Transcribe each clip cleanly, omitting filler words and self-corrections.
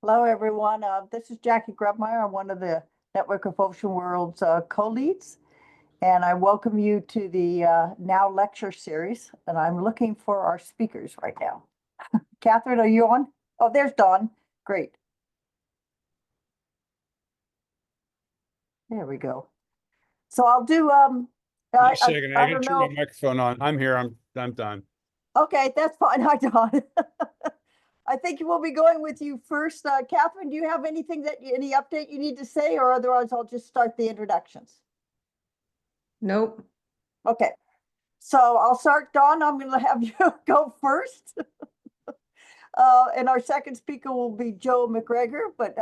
Hello, everyone. This is Jackie Grubmeyer. I'm one of the Network of Ocean World's co-leads, and I welcome you to the Now lecture series. And I'm looking for our speakers right now. Catherine, are you on? Oh, there's Dawn. Great. There we go. So I'll do. Wait a second, I don't didn't turn my know. microphone on. I'm here. I'm done. Okay, that's fine. Hi, Dawn. I think we'll be going with you first. Catherine, do you have anything any update you need to say, or otherwise I'll just start the introductions? Nope. Okay, so I'll start. Dawn, I'm going to have you go first. And our second speaker will be Joe MacGregor, but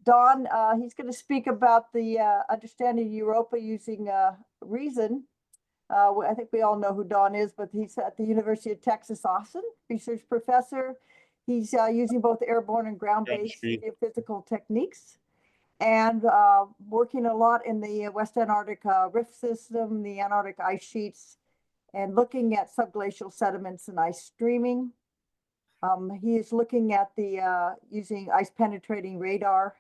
Dawn, he's going to speak about the understanding Europa using reason. I think we all know who Dawn is, but he's at the University of Texas, Austin, research professor. He's using both airborne and ground-based geophysical techniques and working a lot in the West Antarctic rift system, the Antarctic ice sheets, and looking at subglacial sediments and ice streaming. He is looking at the using ice penetrating radar,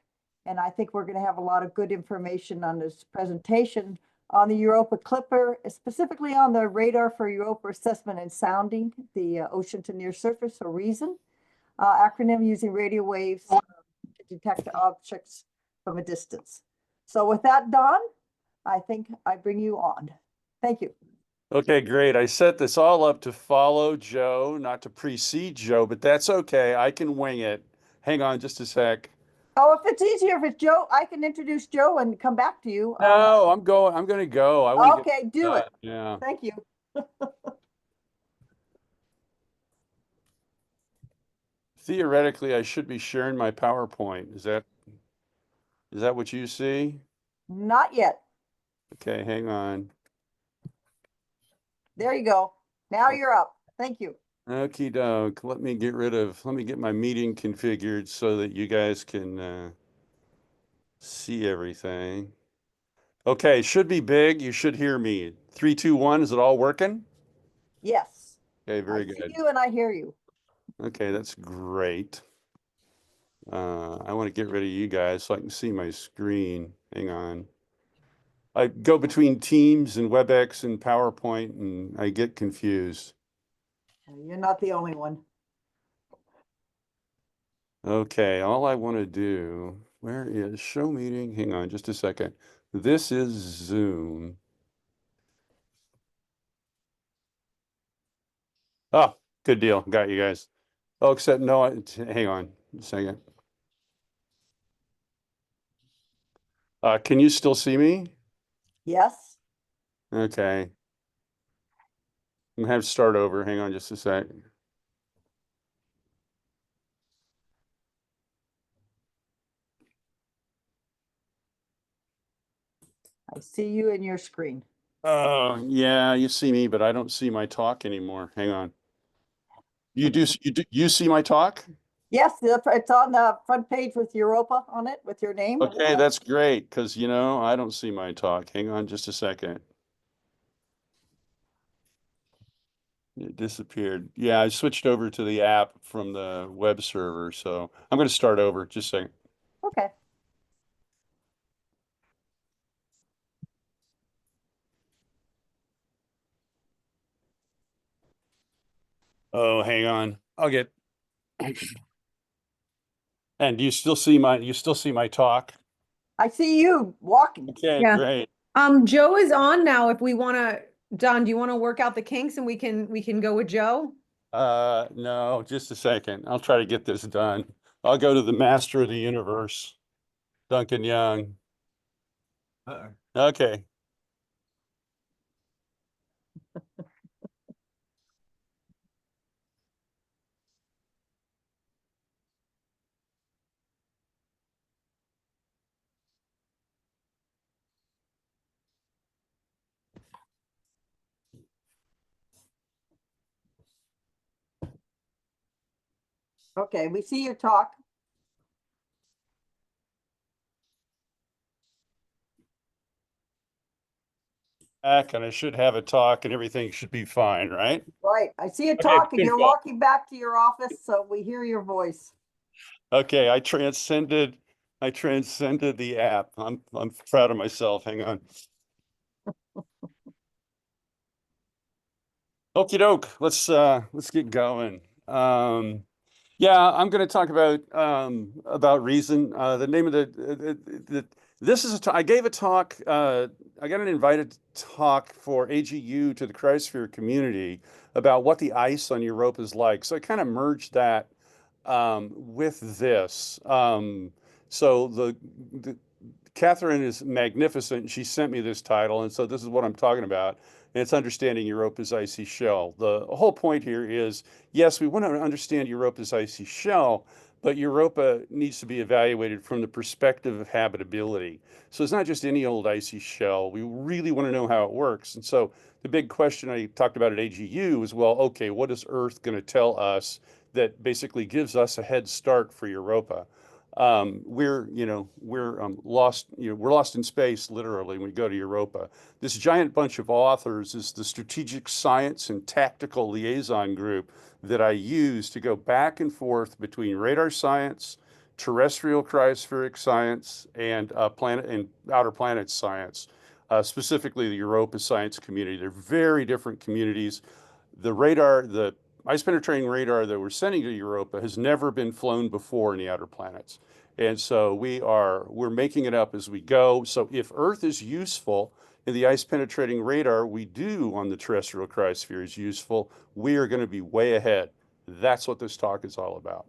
and I think we're going to have a lot of good information on this presentation on the Europa Clipper, specifically on the radar for Europa assessment and sounding, the ocean to near surface, or REASON acronym, using radio waves to detect objects from a distance. So with that, Dawn, I think I bring you on. Thank you. Okay, great. I set this all up to follow Joe, not to precede Joe, but that's okay. I can wing it. Hang on just a sec. Oh, if it's easier, if it's Joe, I can introduce Joe and come back to you. No, I'm going to go. I want to Okay, do it. Yeah. Thank you. Theoretically, I should be sharing my PowerPoint. Is that what you see? Not yet. Okay, hang on. There you go. Now you're up. Thank you. Okie doke. Let me get my meeting configured so that you guys can see everything. Okay, should be big. You should hear me. 3, 2, 1. Is it all working? Yes. Okay, very I good. see you and I hear you. Okay, that's great. I want to get rid of you guys so I can see my screen. Hang on. I go between Teams and WebEx and PowerPoint and I get confused. You're not the only one. Okay, all I want to do, where is show meeting? Hang on just a second. This is Zoom. Oh, good deal. Got you guys. Oh, except no, hang on a second. Can you still see me? Yes. Okay. I'm gonna have to start over. Hang on just a sec. I see you in your screen. Oh, yeah, you see me, but I don't see my talk anymore. Hang on. You see my talk? Yes, it's on the front page with Europa on it, with your name. Okay, that's great, because I don't see my talk. Hang on just a second. It disappeared. Yeah, I switched over to the app from the web server, so I'm going to start over. Just a second. Okay. Oh, hang on. I'll get. And do you still see my talk? I see you walking. Okay, Yeah. great. Joe is on now. If we want to, Don, do you want to work out the kinks and we can go with Joe? No, just a second. I'll try to get this done. I'll go to the master of the universe, Duncan Young. Okay. Okay, we see your talk. Back, and I should have a talk, and everything should be fine, right? Right. I see you Okay, talking. You're beautiful. walking back to your office, so we hear your voice. Okay, I transcended the app. I'm proud of myself. Hang on. Okie doke, let's get going. Yeah, I'm going to talk about reason. The name of the this is I gave a talk. I got an invited talk for AGU to the cryosphere community about what the ice on Europa is like. So I kind of merged that with this. So the Catherine is magnificent. She sent me this title, and so this is what I'm talking about. And it's understanding Europa's icy shell. The whole point here is, yes, we want to understand Europa's icy shell, but Europa needs to be evaluated from the perspective of habitability. So it's not just any old icy shell. We really want to know how it works. And so the big question I talked about at AGU is, well, okay, what is Earth going to tell us that basically gives us a head start for Europa? We're lost, we're lost in space, literally, when we go to Europa. This giant bunch of authors is the Strategic Science and Tactical Liaison Group that I use to go back and forth between radar science, terrestrial cryospheric science, and planet and outer planet science, specifically the Europa science community. They're very different communities. The ice penetrating radar that we're sending to Europa has never been flown before in the outer planets. And so we're making it up as we go. So if Earth is useful in the ice penetrating radar we do on the terrestrial cryosphere is useful, we are going to be way ahead. That's what this talk is all about.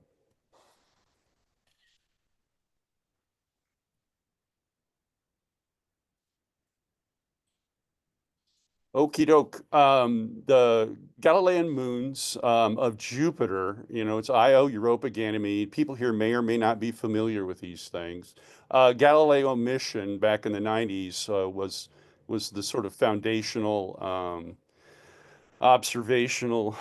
Okie doke. The Galilean moons of Jupiter, it's Io, Europa, Ganymede. People here may or may not be familiar with these things. Galileo mission back in the 90s was the sort of foundational observational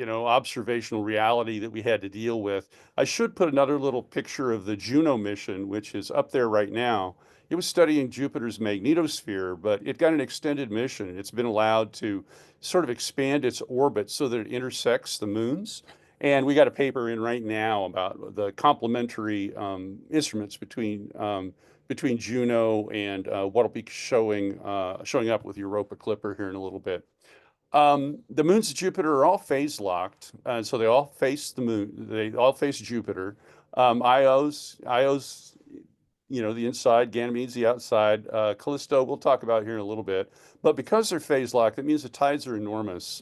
observational reality that we had to deal with. I should put another little picture of the Juno mission, which is up there right now. It was studying Jupiter's magnetosphere, but it got an extended mission. It's been allowed to sort of expand its orbit so that it intersects the moons. And we got a paper in right now about the complementary instruments between Juno and what'll be showing up with Europa Clipper here in a little bit. The moons of Jupiter are all phase locked, so they all face the moon. They all face Jupiter. Io's, the inside. Ganymede's the outside. Callisto, we'll talk about here in a little bit. But because they're phase locked, that means the tides are enormous.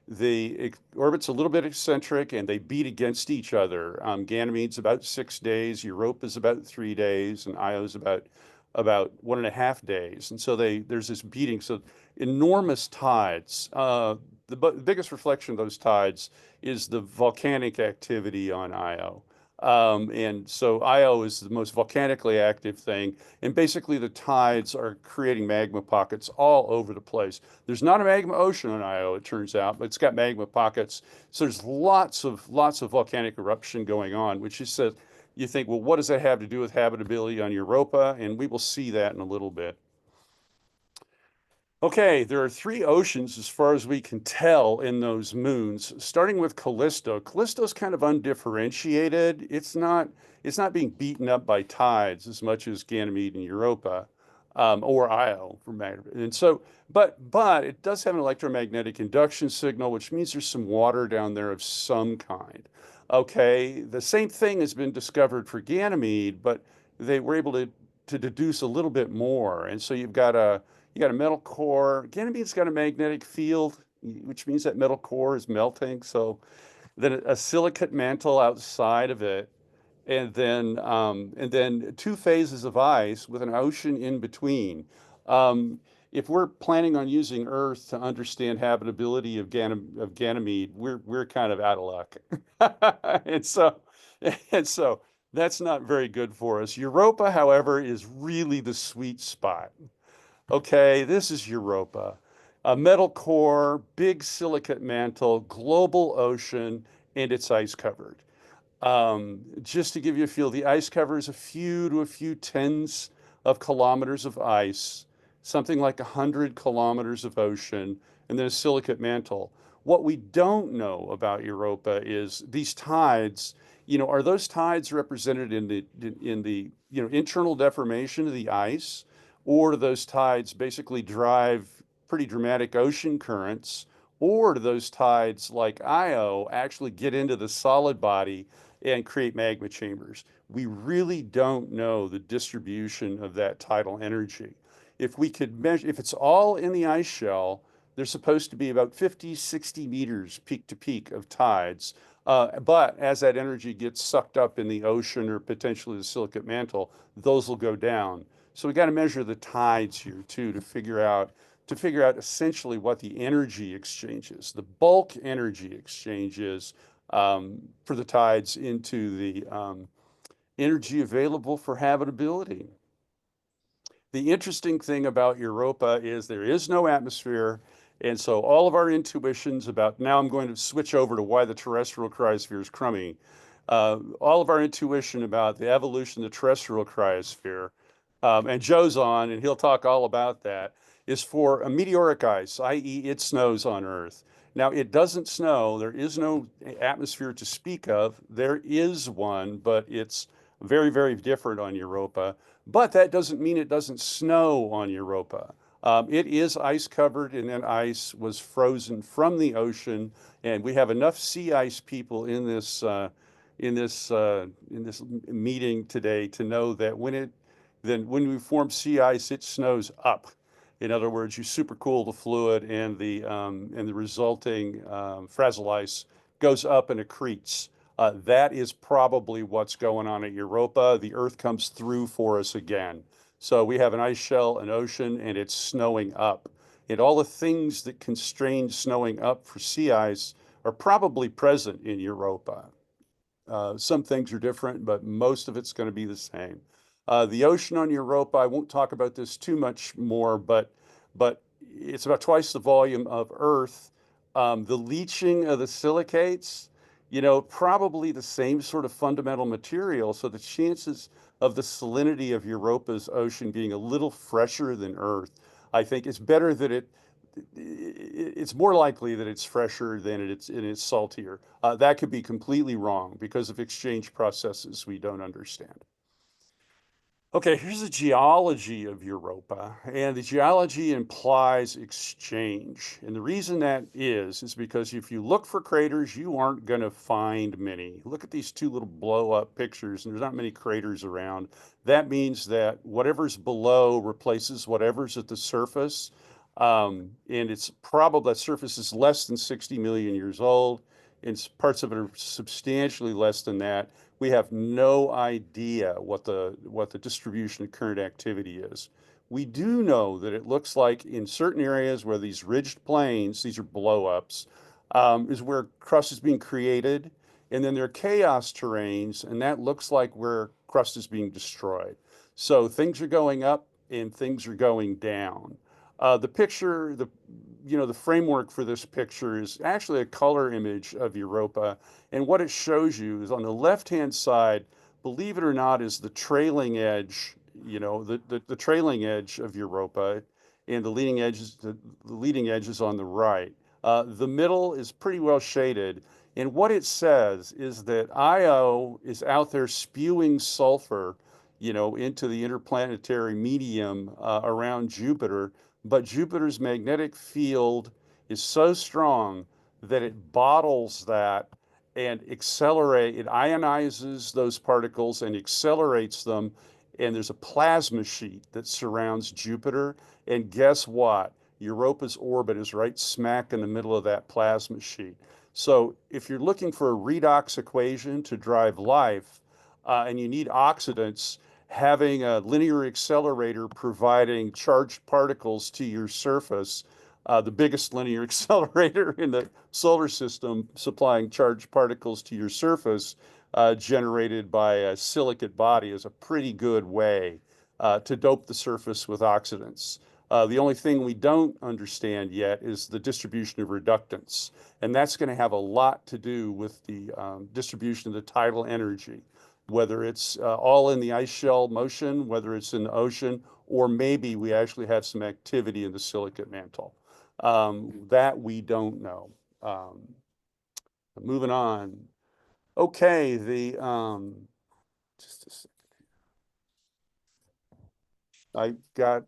The orbit's a little bit eccentric, and they beat against each other. Ganymede's about 6 days. Europa's about 3 days, and Io's about 1.5 days. And so there's this beating. So enormous tides. The biggest reflection of those tides is the volcanic activity on Io. And so Io is the most volcanically active thing. And basically the tides are creating magma pockets all over the place. There's not a magma ocean on Io, it turns out, but it's got magma pockets. So there's lots of volcanic eruption going on, which is you think, well, what does that have to do with habitability on Europa? And we will see that in a little bit. Okay, there are 3 oceans as far as we can tell in those moons, starting with Callisto. Callisto's kind of undifferentiated. It's not being beaten up by tides as much as Ganymede and Europa, or Io for matter. And so, but it does have an electromagnetic induction signal, which means there's some water down there of some kind. Okay, the same thing has been discovered for Ganymede, but they were able to deduce a little bit more. And so you got a metal core. Ganymede's got a magnetic field, which means that metal core is melting. So then a silicate mantle outside of it, and then 2 phases of ice with an ocean in between. If we're planning on using Earth to understand habitability of Ganymede, we're kind of out of luck. and so that's not very good for us. Europa, however, is really the sweet spot. Okay, this is Europa. A metal core, big silicate mantle, global ocean, and it's ice covered. Just to give you a feel, the ice cover is a few tens of kilometers of ice, something like 100 kilometers of ocean, and then a silicate mantle. What we don't know about Europa is these tides, are those tides represented in the internal deformation of the ice, or do those tides basically drive pretty dramatic ocean currents, or do those tides like Io actually get into the solid body and create magma chambers? We really don't know the distribution of that tidal energy. If we could measure, if it's all in the ice shell, there's supposed to be about 50, 60 meters peak to peak of tides. But as that energy gets sucked up in the ocean or potentially the silicate mantle, those will go down. So we got to measure the tides here too to figure out essentially what the energy exchanges, the bulk energy exchanges for the tides into the energy available for habitability. The interesting thing about Europa is there is no atmosphere. And so all of our intuitions about, now I'm going to switch over to why the terrestrial cryosphere is crummy. All of our intuition about the evolution of the terrestrial cryosphere, and Joe's on, and he'll talk all about that, is for a meteoric ice, i.e. it snows on Earth. Now, it doesn't snow. There is no atmosphere to speak of. There is one, but it's very, very different on Europa. But that doesn't mean it doesn't snow on Europa. It is ice covered, and then ice was frozen from the ocean. And we have enough sea ice people in this meeting today to know that when we form sea ice, it snows up. In other words, you supercool the fluid, and the resulting frazzle ice goes up and accretes. That is probably what's going on at Europa. The Earth comes through for us again. So we have an ice shell, an ocean, and it's snowing up. And all the things that constrain snowing up for sea ice are probably present in Europa. Some things are different, but most of it's going to be the same. The ocean on Europa, I won't talk about this too much more, but it's about twice the volume of Earth. The leaching of the silicates, probably the same sort of fundamental material. So the chances of the salinity of Europa's ocean being a little fresher than Earth, I think it's better that it's more likely that it's fresher than it's saltier. That could be completely wrong because of exchange processes we don't understand. Okay, here's the geology of Europa, and the geology implies exchange. And the reason that is because if you look for craters, you aren't going to find many. Look at these two little blow-up pictures, and there's not many craters around. That means that whatever's below replaces whatever's at the surface, and it's probable that surface is less than 60 million years old, and parts of it are substantially less than that. We have no idea what the distribution of current activity is. We do know that it looks like in certain areas where these ridged plains, these are blow-ups, is where crust is being created, and then there are chaos terrains, and that looks like where crust is being destroyed. So things are going up and things are going down. The picture, the framework for this picture is actually a color image of Europa. And what it shows you is on the left-hand side, believe it or not, is the trailing edge, the trailing edge of Europa, and the leading edge is on the right. The middle is pretty well shaded. And what it says is that Io is out there spewing sulfur, into the interplanetary medium around Jupiter. But Jupiter's magnetic field is so strong that it bottles that and it ionizes those particles and accelerates them. And there's a plasma sheet that surrounds Jupiter. And guess what? Europa's orbit is right smack in the middle of that plasma sheet. So if you're looking for a redox equation to drive life, and you need oxidants, having a linear accelerator providing charged particles to your surface, the biggest linear accelerator in the solar system supplying charged particles to your surface, generated by a silicate body, is a pretty good way to dope the surface with oxidants. The only thing we don't understand yet is the distribution of reductants, and that's going to have a lot to do with the distribution of the tidal energy, whether it's all in the ice shell motion, whether it's in the ocean, or maybe we actually have some activity in the silicate mantle. That we don't know. Moving on. Okay, just a second. I got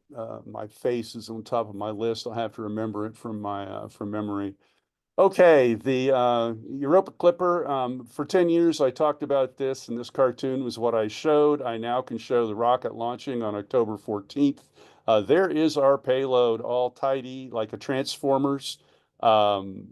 my face is on top of my list. I'll have to remember it from memory. Okay, the Europa Clipper. For 10 years, I talked about this, and this cartoon was what I showed. I now can show the rocket launching on October 14th. There is our payload, all tidy, like a Transformers, um,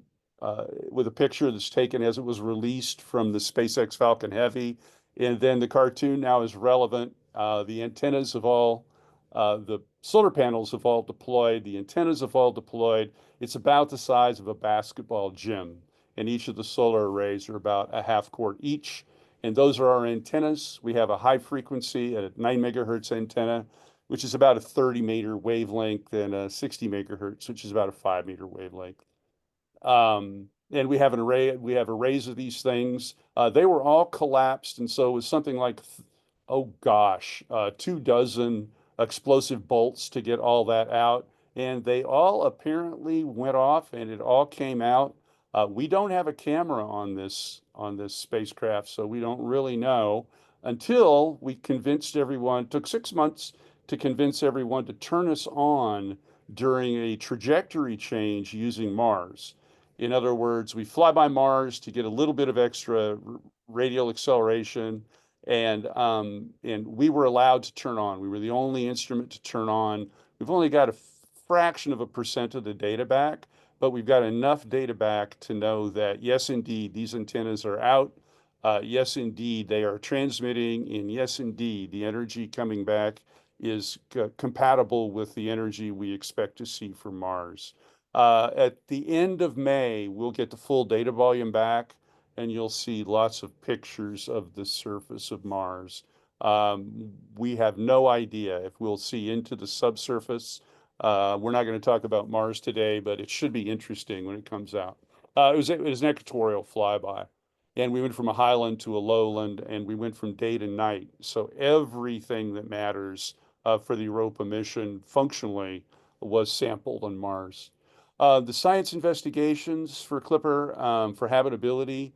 with a picture that's taken as it was released from the SpaceX Falcon Heavy. And then the cartoon now is relevant. The antennas have all, the solar panels have all deployed, the antennas have all deployed. It's about the size of a basketball gym, and each of the solar arrays are about a half court each. And those are our antennas. We have a high frequency at a 9 megahertz antenna, which is about a 30-meter wavelength, and a 60 megahertz, which is about a 5-meter wavelength. And we have arrays of these things. They were all collapsed, and so it was something like, oh gosh, 24 explosive bolts to get all that out. And they all apparently went off, and it all came out. We don't have a camera on this spacecraft, so we don't really know until we convinced everyone. It took 6 months to convince everyone to turn us on during a trajectory change using Mars. In other words, we fly by Mars to get a little bit of extra radial acceleration, and we were allowed to turn on. We were the only instrument to turn on. We've only got a fraction of a percent of the data back, but we've got enough data back to know that, yes, indeed, these antennas are out. Yes, indeed, they are transmitting, and yes, indeed, the energy coming back is compatible with the energy we expect to see from Mars. At the end of May, we'll get the full data volume back, and you'll see lots of pictures of the surface of Mars. We have no idea if we'll see into the subsurface. We're not going to talk about Mars today, but it should be interesting when it comes out. It was an equatorial flyby, and we went from a highland to a lowland, and we went from day to night. So everything that matters for the Europa mission functionally was sampled on Mars. The science investigations for Clipper for habitability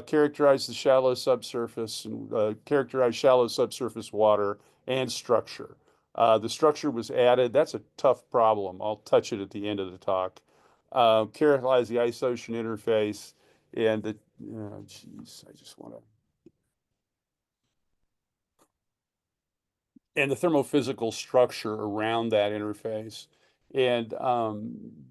characterize the shallow subsurface and characterize shallow subsurface water and structure. The structure was added. That's a tough problem. I'll touch it at the end of the talk. Characterize the ice-ocean interface, and the, geez, I just want to. And the thermophysical structure around that interface. And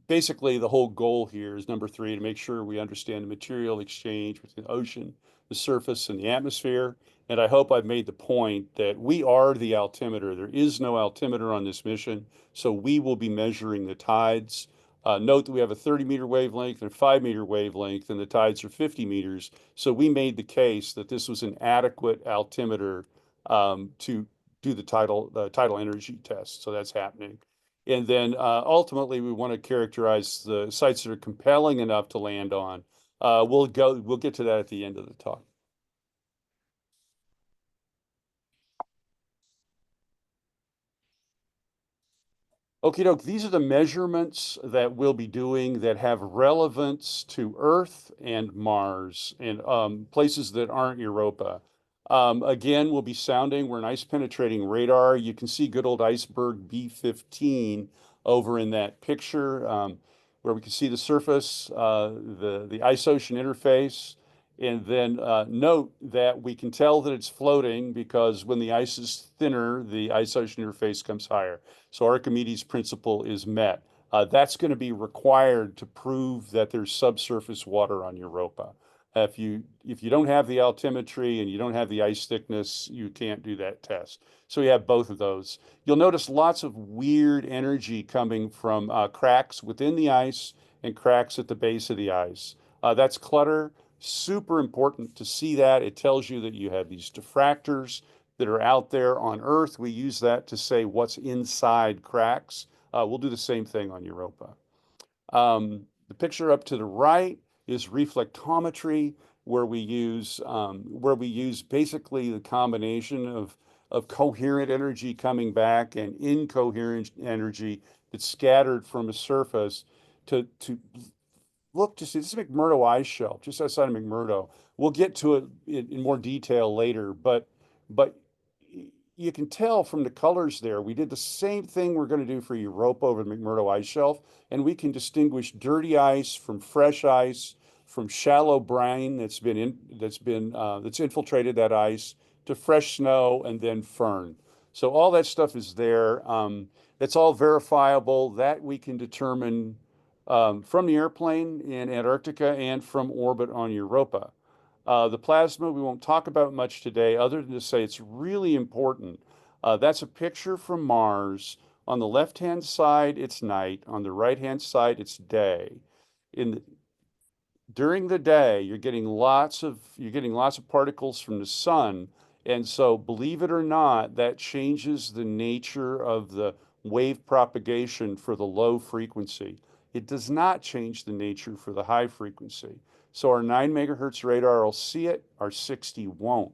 basically, the whole goal here is number 3, to make sure we understand the material exchange between the ocean, the surface, and the atmosphere. And I hope I've made the point that we are the altimeter. There is no altimeter on this mission, so we will be measuring the tides. Note that we have a 30-meter wavelength and a 5-meter wavelength, and the tides are 50 meters. So we made the case that this was an adequate altimeter to do the tidal energy test. So that's happening. And then ultimately, we want to characterize the sites that are compelling enough to land on. We'll get to that at the end of the talk. Okie doke, these are the measurements that we'll be doing that have relevance to Earth and Mars and places that aren't Europa. Again, we'll be sounding. We're an ice penetrating radar. You can see good old iceberg B15 over in that picture where we can see the surface, the ice-ocean interface. And then note that we can tell that it's floating because when the ice is thinner, the ice-ocean interface comes higher. So Archimedes' principle is met. That's going to be required to prove that there's subsurface water on Europa. If you don't have the altimetry and you don't have the ice thickness, you can't do that test. So we have both of those. You'll notice lots of weird energy coming from cracks within the ice and cracks at the base of the ice. That's clutter. Super important to see that. It tells you that you have these diffractors that are out there on Earth. We use that to say what's inside cracks. We'll do the same thing on Europa. The picture up to the right is reflectometry, where we use basically the combination of coherent energy coming back and incoherent energy that's scattered from a surface to look to see, this is McMurdo ice shelf, just outside of McMurdo. We'll get to it in more detail later, but you can tell from the colors there, we did the same thing we're going to do for Europa over the McMurdo ice shelf, and we can distinguish dirty ice from fresh ice, from shallow brine that's infiltrated that ice, to fresh snow and then firn. So all that stuff is there. That's all verifiable. That we can determine from the airplane in Antarctica and from orbit on Europa. The plasma we won't talk about much today, other than to say it's really important. That's a picture from Mars. On the left-hand side, it's night. On the right-hand side, it's day. During the day, you're getting lots of particles from the sun, and so believe it or not, that changes the nature of the wave propagation for the low frequency. It does not change the nature for the high frequency. So our 9 megahertz radar will see it, our 60 won't,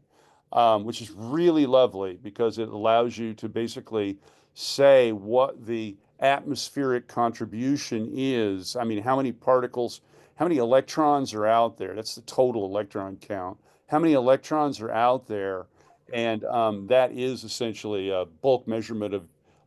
which is really lovely because it allows you to basically say what the atmospheric contribution is. I mean, how many particles, how many electrons are out there? That's the total electron count. How many electrons are out there? And that is essentially a bulk measurement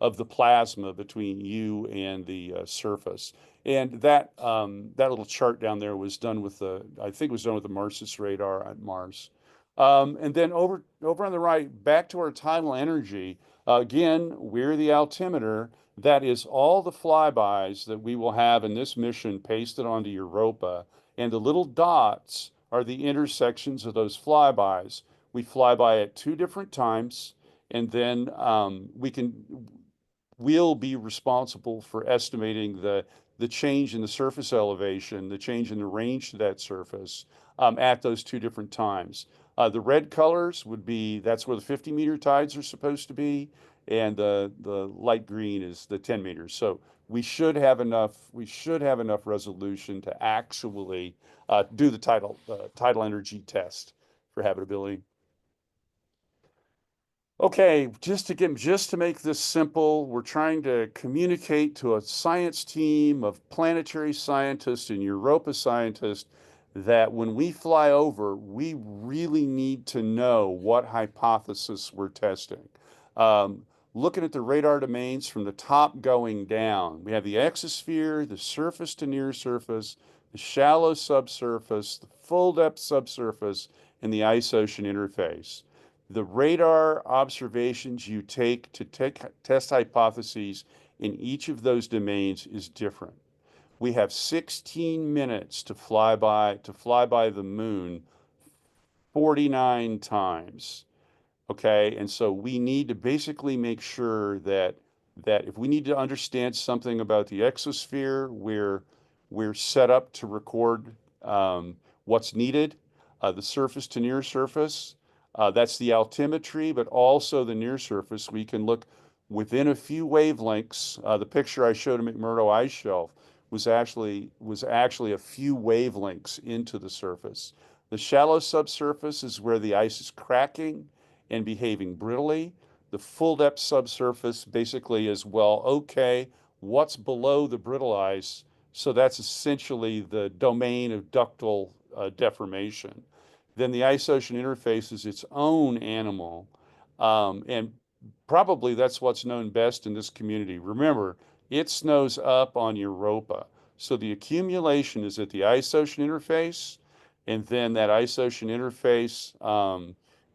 of the plasma between you and the surface. And that little chart down there was done with I think it was done with the Marsis radar at Mars. And then over on the right, back to our tidal energy. Again, we're the altimeter. That is all the flybys that we will have in this mission pasted onto Europa. And the little dots are the intersections of those flybys. We fly by at 2 different times, and then we'll be responsible for estimating the change in the surface elevation, the change in the range to that surface at those 2 different times. The red colors would be, that's where the 50-meter tides are supposed to be, and the light green is the 10 meters. So we should have enough resolution to actually do the tidal energy test for habitability. Okay, just to make this simple, we're trying to communicate to a science team of planetary scientists and Europa scientists that when we fly over, we really need to know what hypothesis we're testing. Looking at the radar domains from the top going down, we have the exosphere, the surface to near surface, the shallow subsurface, the full depth subsurface, and the ice-ocean interface. The radar observations you take to test hypotheses in each of those domains is different. We have 16 minutes to fly by the moon 49 times. Okay, and so we need to basically make sure that if we need to understand something about the exosphere, we're set up to record what's needed. The surface to near surface, that's the altimetry, but also the near surface. We can look within a few wavelengths. The picture I showed of McMurdo ice shelf was actually a few wavelengths into the surface. The shallow subsurface is where the ice is cracking and behaving brittly. The full depth subsurface basically is, well, okay, what's below the brittle ice? So that's essentially the domain of ductile deformation. Then the ice-ocean interface is its own animal, and probably that's what's known best in this community. Remember, it snows up on Europa. So the accumulation is at the ice-ocean interface, and then that ice-ocean interface,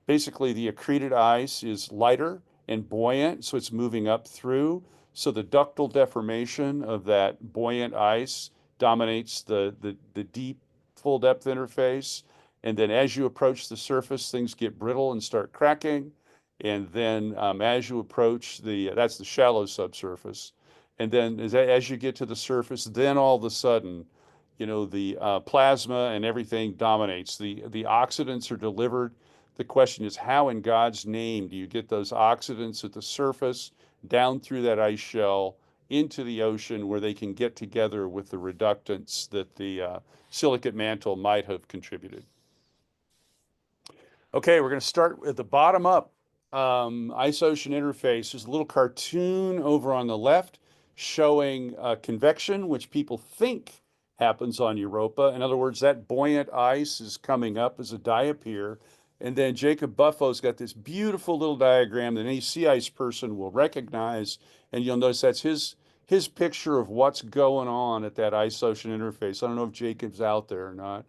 basically the accreted ice is lighter and buoyant, so it's moving up through. So the ductile deformation of that buoyant ice dominates the deep full depth interface. And then as you approach the surface, things get brittle and start cracking. And then as you approach that's the shallow subsurface. And then as you get to the surface, then all of a sudden, the plasma and everything dominates. The oxidants are delivered. The question is, how in God's name do you get those oxidants at the surface, down through that ice shell, into the ocean where they can get together with the reductants that the silicate mantle might have contributed? Okay, we're going to start at the bottom up. Ice-ocean interface. There's a little cartoon over on the left showing convection, which people think happens on Europa. In other words, that buoyant ice is coming up as a diapier. And then Jacob Buffo's got this beautiful little diagram that any sea ice person will recognize. And you'll notice that's his picture of what's going on at that ice ocean interface. I don't know if Jacob's out there or not.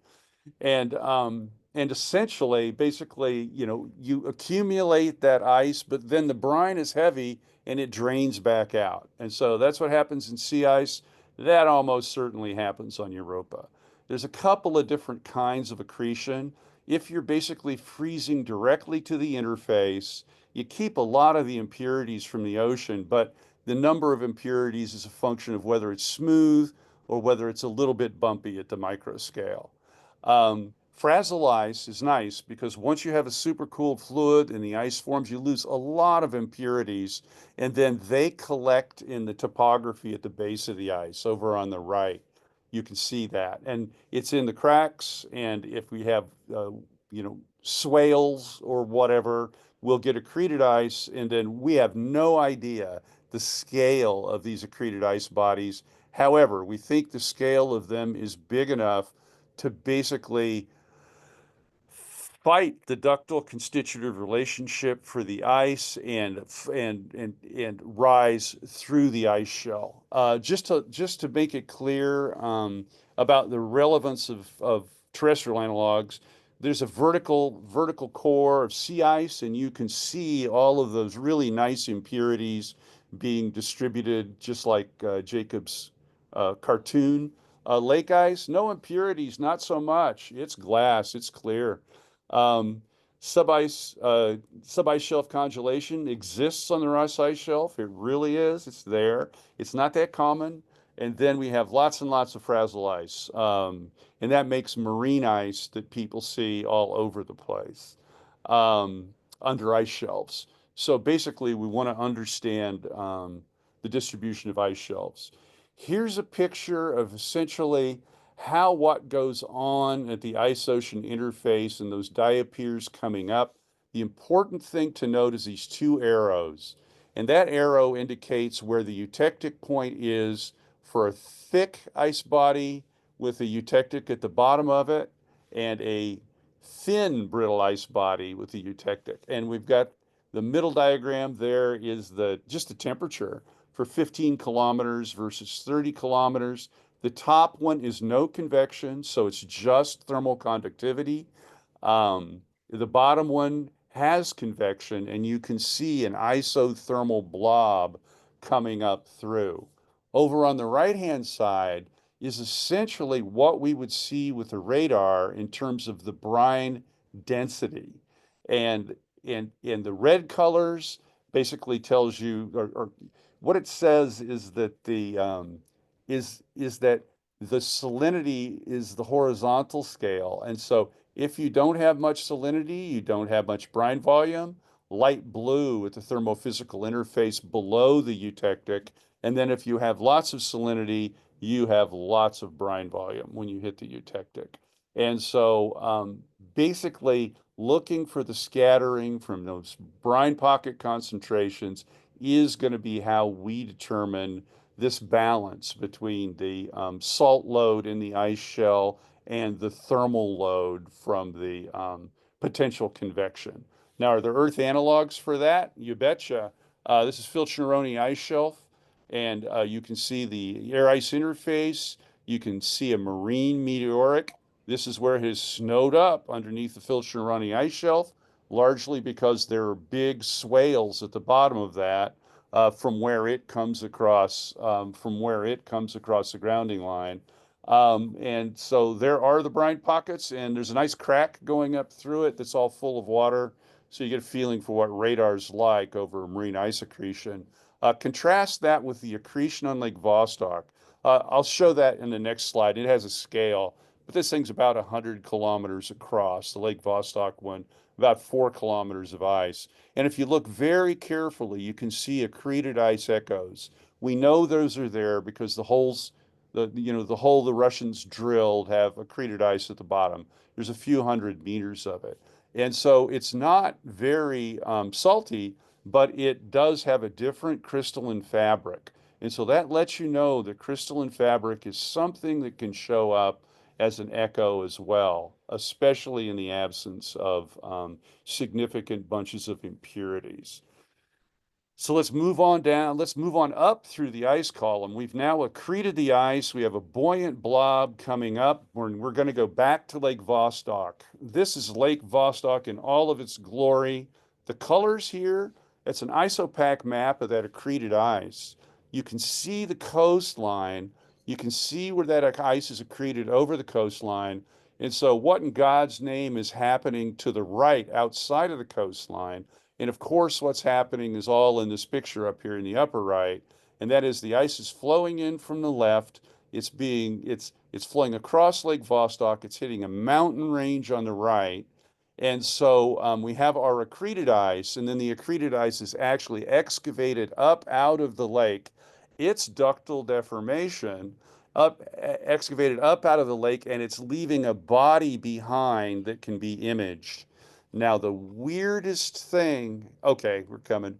And essentially, basically, you know, you accumulate that ice, but then the brine is heavy and it drains back out. And so that's what happens in sea ice. That almost certainly happens on Europa. There's a couple of different kinds of accretion. If you're basically freezing directly to the interface, you keep a lot of the impurities from the ocean, but the number of impurities is a function of whether it's smooth or whether it's a little bit bumpy at the micro scale. Frazzle ice is nice because once you have a supercooled fluid and the ice forms, you lose a lot of impurities, and then they collect in the topography at the base of the ice over on the right. You can see that, and it's in the cracks. And if we have, you know, swales or whatever, we'll get accreted ice, and then we have no idea the scale of these accreted ice bodies. However, we think the scale of them is big enough to basically fight the ductile constitutive relationship for the ice and rise through the ice shell. Just to make it clear about the relevance of terrestrial analogs, there's a vertical core of sea ice, and you can see all of those really nice impurities being distributed, just like Jacob's cartoon. Lake ice, no impurities, not so much. It's glass, it's clear. Sub-ice shelf congelation exists on the Ross Ice Shelf. It really is. It's there. It's not that common. And then we have lots and lots of frazzle ice. And that makes marine ice that people see all over the place under ice shelves. So basically, we want to understand the distribution of ice shelves. Here's a picture of essentially how what goes on at the ice-ocean interface and those diapiers coming up. The important thing to note is these two arrows. And that arrow indicates where the eutectic point is for a thick ice body with a eutectic at the bottom of it, and a thin brittle ice body with a eutectic. And we've got the middle diagram there is just the temperature for 15 kilometers versus 30 kilometers. The top one is no convection, so it's just thermal conductivity. The bottom one has convection, and you can see an isothermal blob coming up through. Over on the right-hand side is essentially what we would see with a radar in terms of the brine density. And the red colors basically tells you, or what it says is that is that the salinity is the horizontal scale. And so if you don't have much salinity, you don't have much brine volume. Light blue at the thermophysical interface below the eutectic. And then if you have lots of salinity, you have lots of brine volume when you hit the eutectic. And so basically looking for the scattering from those brine pocket concentrations is going to be how we determine this balance between the salt load in the ice shell and the thermal load from the potential convection. Now, are there Earth analogs for that? You betcha. This is Filchneroni ice shelf, and you can see the air ice interface. You can see a marine meteoric. This is where it has snowed up underneath the Filchneroni ice shelf, largely because there are big swales at the bottom of that. From where it comes across the grounding line. And so there are the brine pockets, and there's a nice crack going up through it that's all full of water. So you get a feeling for what radar's like over marine ice accretion. Contrast that with the accretion on Lake Vostok. I'll show that in the next slide. It has a scale, but this thing's about 100 kilometers across. The Lake Vostok one, about 4 kilometers of ice. And if you look very carefully, you can see accreted ice echoes. We know those are there because the holes, the hole the Russians drilled have accreted ice at the bottom. There's a few hundred meters of it. And so it's not very salty, but it does have a different crystalline fabric. And so that lets you know that crystalline fabric is something that can show up as an echo as well, especially in the absence of significant bunches of impurities. So let's move on down. Let's move on up through the ice column. We've now accreted the ice. We have a buoyant blob coming up. We're going to go back to Lake Vostok. This is Lake Vostok in all of its glory. The colors here, it's an isopac map of that accreted ice. You can see the coastline. You can see where that ice is accreted over the coastline. And so what in God's name is happening to the right outside of the coastline? And of course, what's happening is all in this picture up here in the upper right, and that is the ice is flowing in from the left. It's flowing across Lake Vostok. It's hitting a mountain range on the right, and so we have our accreted ice, and then the accreted ice is actually excavated up out of the lake. Its ductile deformation excavated up out of the lake, and it's leaving a body behind that can be imaged. Now, the weirdest thing, okay, we're coming.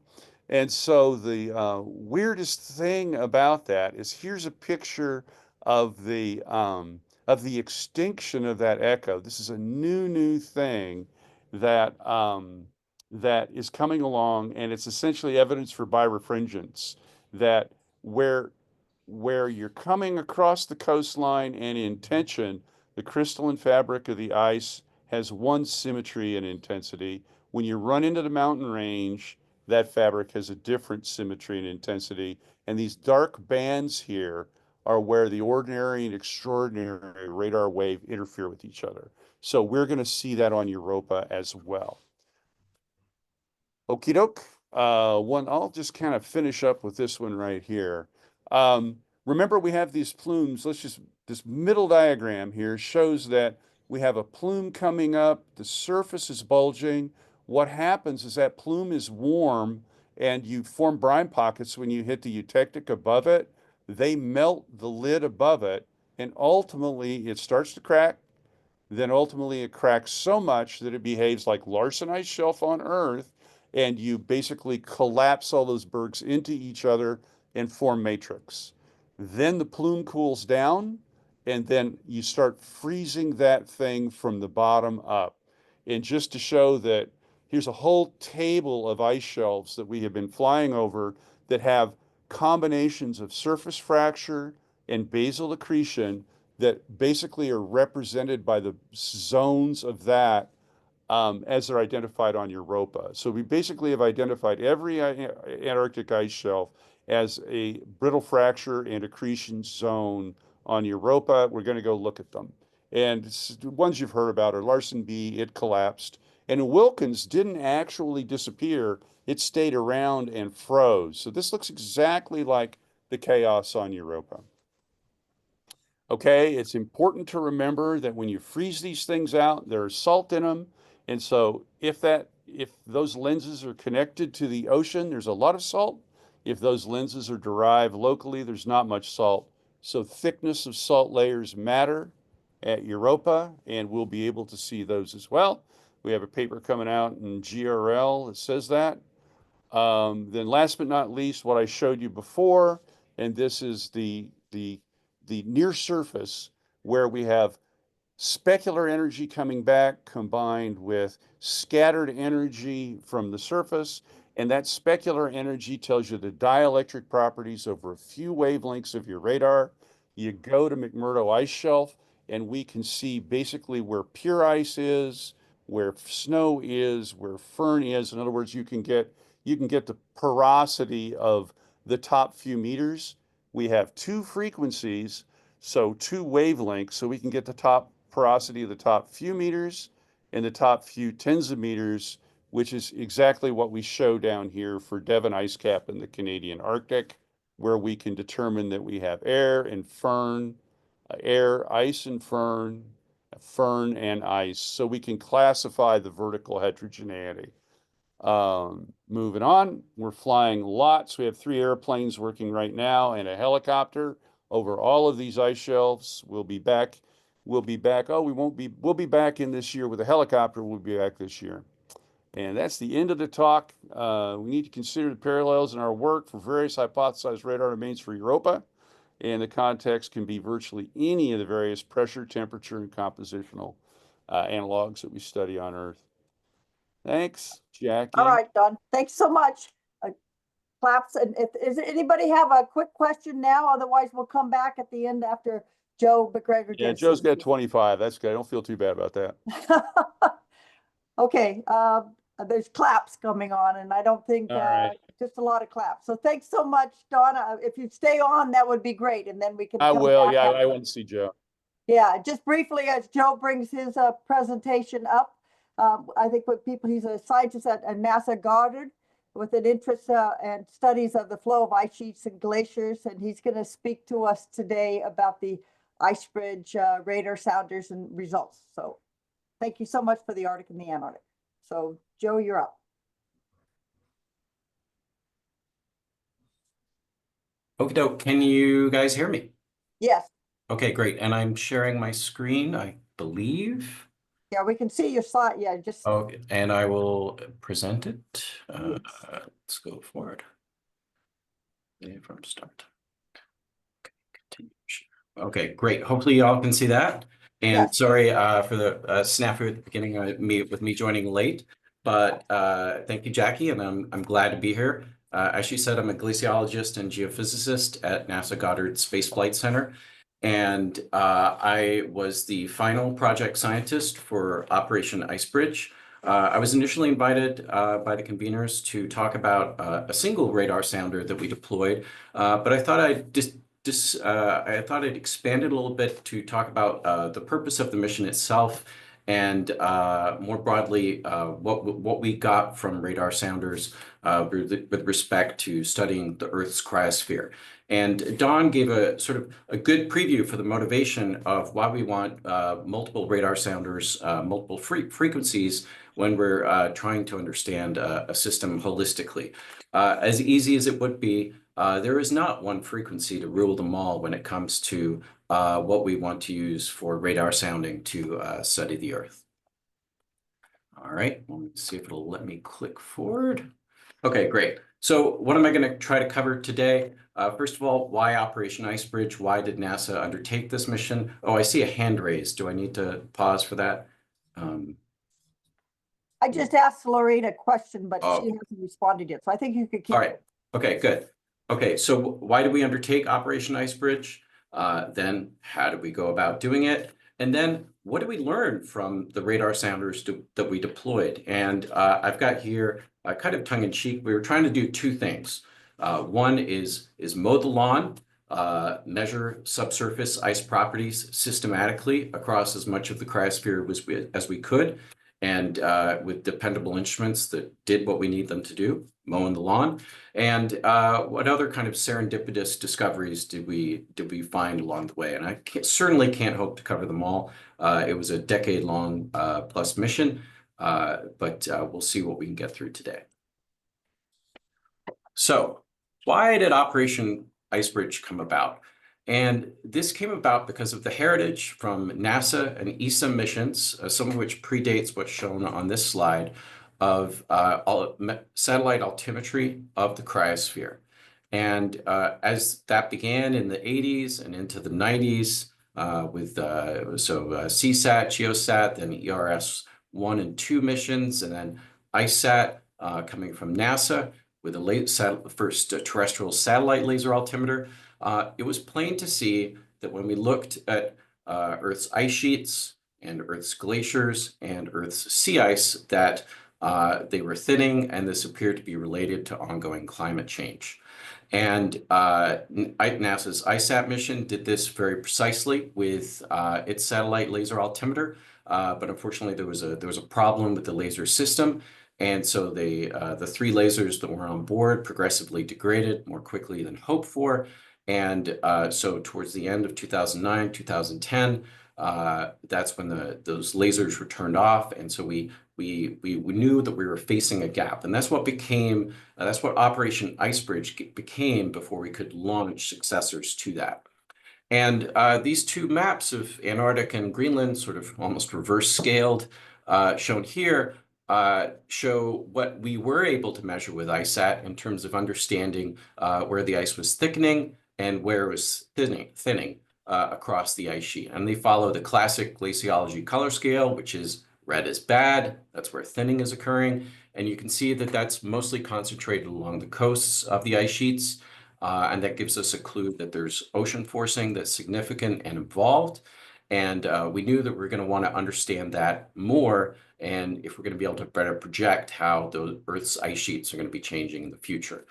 And so the weirdest thing about that is here's a picture of the extinction of that echo. This is a new thing that that is coming along, and it's essentially evidence for birefringence that where where you're coming across the coastline and in tension, the crystalline fabric of the ice has one symmetry and intensity. When you run into the mountain range, that fabric has a different symmetry and intensity. And these dark bands here are where the ordinary and extraordinary radar wave interfere with each other. So we're going to see that on Europa as well. Okie doke. I'll just kind of finish up with this one right here. Remember, we have these plumes. This middle diagram here shows that we have a plume coming up. The surface is bulging. What happens is that plume is warm and you form brine pockets when you hit the eutectic above it. They melt the lid above it, and ultimately it starts to crack. Then ultimately it cracks so much that it behaves like Larsen ice shelf on Earth, and you basically collapse all those bergs into each other and form matrix. Then the plume cools down, and then you start freezing that thing from the bottom up. And just to show that, here's a whole table of ice shelves that we have been flying over that have combinations of surface fracture and basal accretion that basically are represented by the zones of that as they're identified on Europa. So we basically have identified every Antarctic ice shelf as a brittle fracture and accretion zone on Europa. We're going to go look at them. And the ones you've heard about are Larsen B, it collapsed. And Wilkins didn't actually disappear. It stayed around and froze. So this looks exactly like the chaos on Europa. Okay, it's important to remember that when you freeze these things out, there's salt in them. And so if those lenses are connected to the ocean, there's a lot of salt. If those lenses are derived locally, there's not much salt. So thickness of salt layers matter at Europa, and we'll be able to see those as well. We have a paper coming out in GRL that says that. Then last but not least, what I showed you before, and this is the near surface where we have specular energy coming back combined with scattered energy from the surface. And that specular energy tells you the dielectric properties over a few wavelengths of your radar. You go to McMurdo Ice Shelf, and we can see basically where pure ice is, where snow is, where fern is. In other words, you can get the porosity of the top few meters. We have two frequencies, so two wavelengths, so we can get the top porosity of the top few meters and the top few tens of meters, which is exactly what we show down here for Devon ice cap in the Canadian Arctic, where we can determine that we have air and fern, air, ice and fern, fern and ice. So we can classify the vertical heterogeneity. Moving on, we're flying lots. We have 3 airplanes working right now and a helicopter over all of these ice shelves. We'll be back. Oh, we'll be back in this year with a helicopter. We'll be back this year. And that's the end of the talk. We need to consider the parallels in our work for various hypothesized radar domains for Europa. And the context can be virtually any of the various pressure, temperature, and compositional analogs that we study on Earth. Thanks, Jackie. All right, Don. Thanks so much. Claps. And is anybody have a quick question now? Otherwise, we'll come back at the end after Joe MacGregor. Yeah, Joe's got 25. That's good. I don't feel too bad about that. Okay. There's claps coming on, and I don't think just a lot of claps. So thanks so much, Donna. If you stay on, that would be great, and then we can. I will. Yeah, I want to see Joe. Yeah, just briefly as Joe brings his presentation up, I think he's a scientist at NASA Goddard with an interest and studies of the flow of ice sheets and glaciers, and he's going to speak to us today about the IceBridge radar sounders and results. So thank you so much for the Arctic and the Antarctic. So Joe, you're up. Okie doke. Can you guys hear me? Yes. Okay, great. And I'm sharing my screen, I believe. Yeah, we can see your slide. Yeah, just. Okay, and I will present it. Yes. Let's go forward. From start. Okay, continue. Okay, great. Hopefully y'all can see that. And yes. Sorry for the snafu at the beginning with me joining late. But thank you, Jackie, and I'm glad to be here. As she said, I'm a glaciologist and geophysicist at NASA Goddard Space Flight Center. And I was the final project scientist for Operation IceBridge. I was initially invited by the conveners to talk about a single radar sounder that we deployed, but I thought I'd expand it a little bit to talk about the purpose of the mission itself, and more broadly, what we got from radar sounders with respect to studying the Earth's cryosphere. And Don gave a sort of a good preview for the motivation of why we want multiple radar sounders, multiple frequencies when we're trying to understand a system holistically. As easy as it would be, there is not one frequency to rule them all when it comes to what we want to use for radar sounding to study the Earth. All right, let me see if it'll let me click forward. Okay, great. So what am I going to try to cover today? First of all, why Operation IceBridge? Why did NASA undertake this mission? Oh, I see a hand raised. Do I need to pause for that? I just asked Lorraine a question, but she hasn't responded yet. So I think you could keep. All right. Okay, good. Okay, so why did we undertake Operation IceBridge? Then how did we go about doing it? And then what did we learn from the radar sounders that we deployed? And I've got here kind of tongue in cheek. We were trying to do two things. One is mow the lawn, measure subsurface ice properties systematically across as much of the cryosphere as we could, and with dependable instruments that did what we need them to do, mowing the lawn. And what other kind of serendipitous discoveries did we find along the way? And I certainly can't hope to cover them all. It was a decade-long plus mission, but we'll see what we can get through today. So why did Operation IceBridge come about? And this came about because of the heritage from NASA and ESA missions, some of which predates what's shown on this slide, of satellite altimetry of the cryosphere. And as that began in the 80s and into the 90s with CSAT, GeoSat, then ERS-1 and 2 missions, and then IceSat coming from NASA with the first terrestrial satellite laser altimeter, it was plain to see that when we looked at Earth's ice sheets and Earth's glaciers and Earth's sea ice, that they were thinning, and this appeared to be related to ongoing climate change. And NASA's IceSat mission did this very precisely with its satellite laser altimeter, but unfortunately there was a problem with the laser system. And so the three lasers that were on board progressively degraded more quickly than hoped for. And so towards the end of 2009, 2010, that's when those lasers were turned off. And so we knew that we were facing a gap. And that's what Operation IceBridge became before we could launch successors to that. And these two maps of Antarctica and Greenland, sort of almost reverse scaled, shown here, show what we were able to measure with ICESat in terms of understanding where the ice was thickening and where it was thinning across the ice sheet. And they follow the classic glaciology color scale, which is red is bad. That's where thinning is occurring. And you can see that that's mostly concentrated along the coasts of the ice sheets. And that gives us a clue that there's ocean forcing that's significant and involved. And we knew that we're going to want to understand that more, and if we're going to be able to better project how the Earth's ice sheets are going to be changing in the future.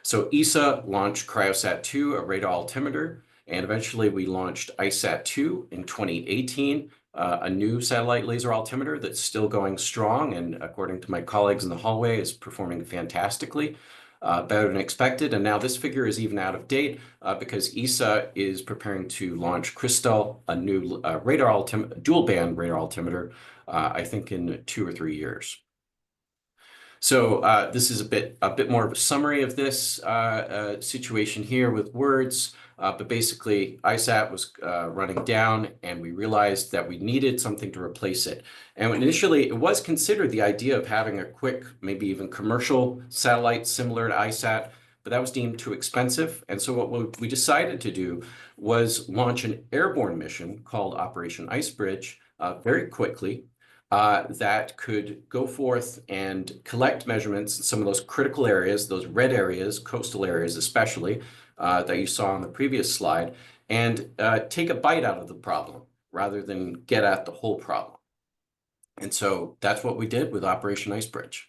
So ESA launched Cryosat-2, a radar altimeter, and eventually we launched ICESat-2 in 2018, a new satellite laser altimeter that's still going strong, and according to my colleagues in the hallway, is performing fantastically. Better than expected. And now this figure is even out of date because ESA is preparing to launch Crystal, a new dual band radar altimeter, I think in 2 or 3 years. So this is a bit more of a summary of this situation here with words. But basically, ICESat was running down, and we realized that we needed something to replace it. And initially, it was considered the idea of having a quick, maybe even commercial satellite similar to ICESat, but that was deemed too expensive. And so what we decided to do was launch an airborne mission called Operation IceBridge very quickly. That could go forth and collect measurements in some of those critical areas, those red areas, coastal areas especially, that you saw on the previous slide, and take a bite out of the problem rather than get at the whole problem. And so that's what we did with Operation IceBridge.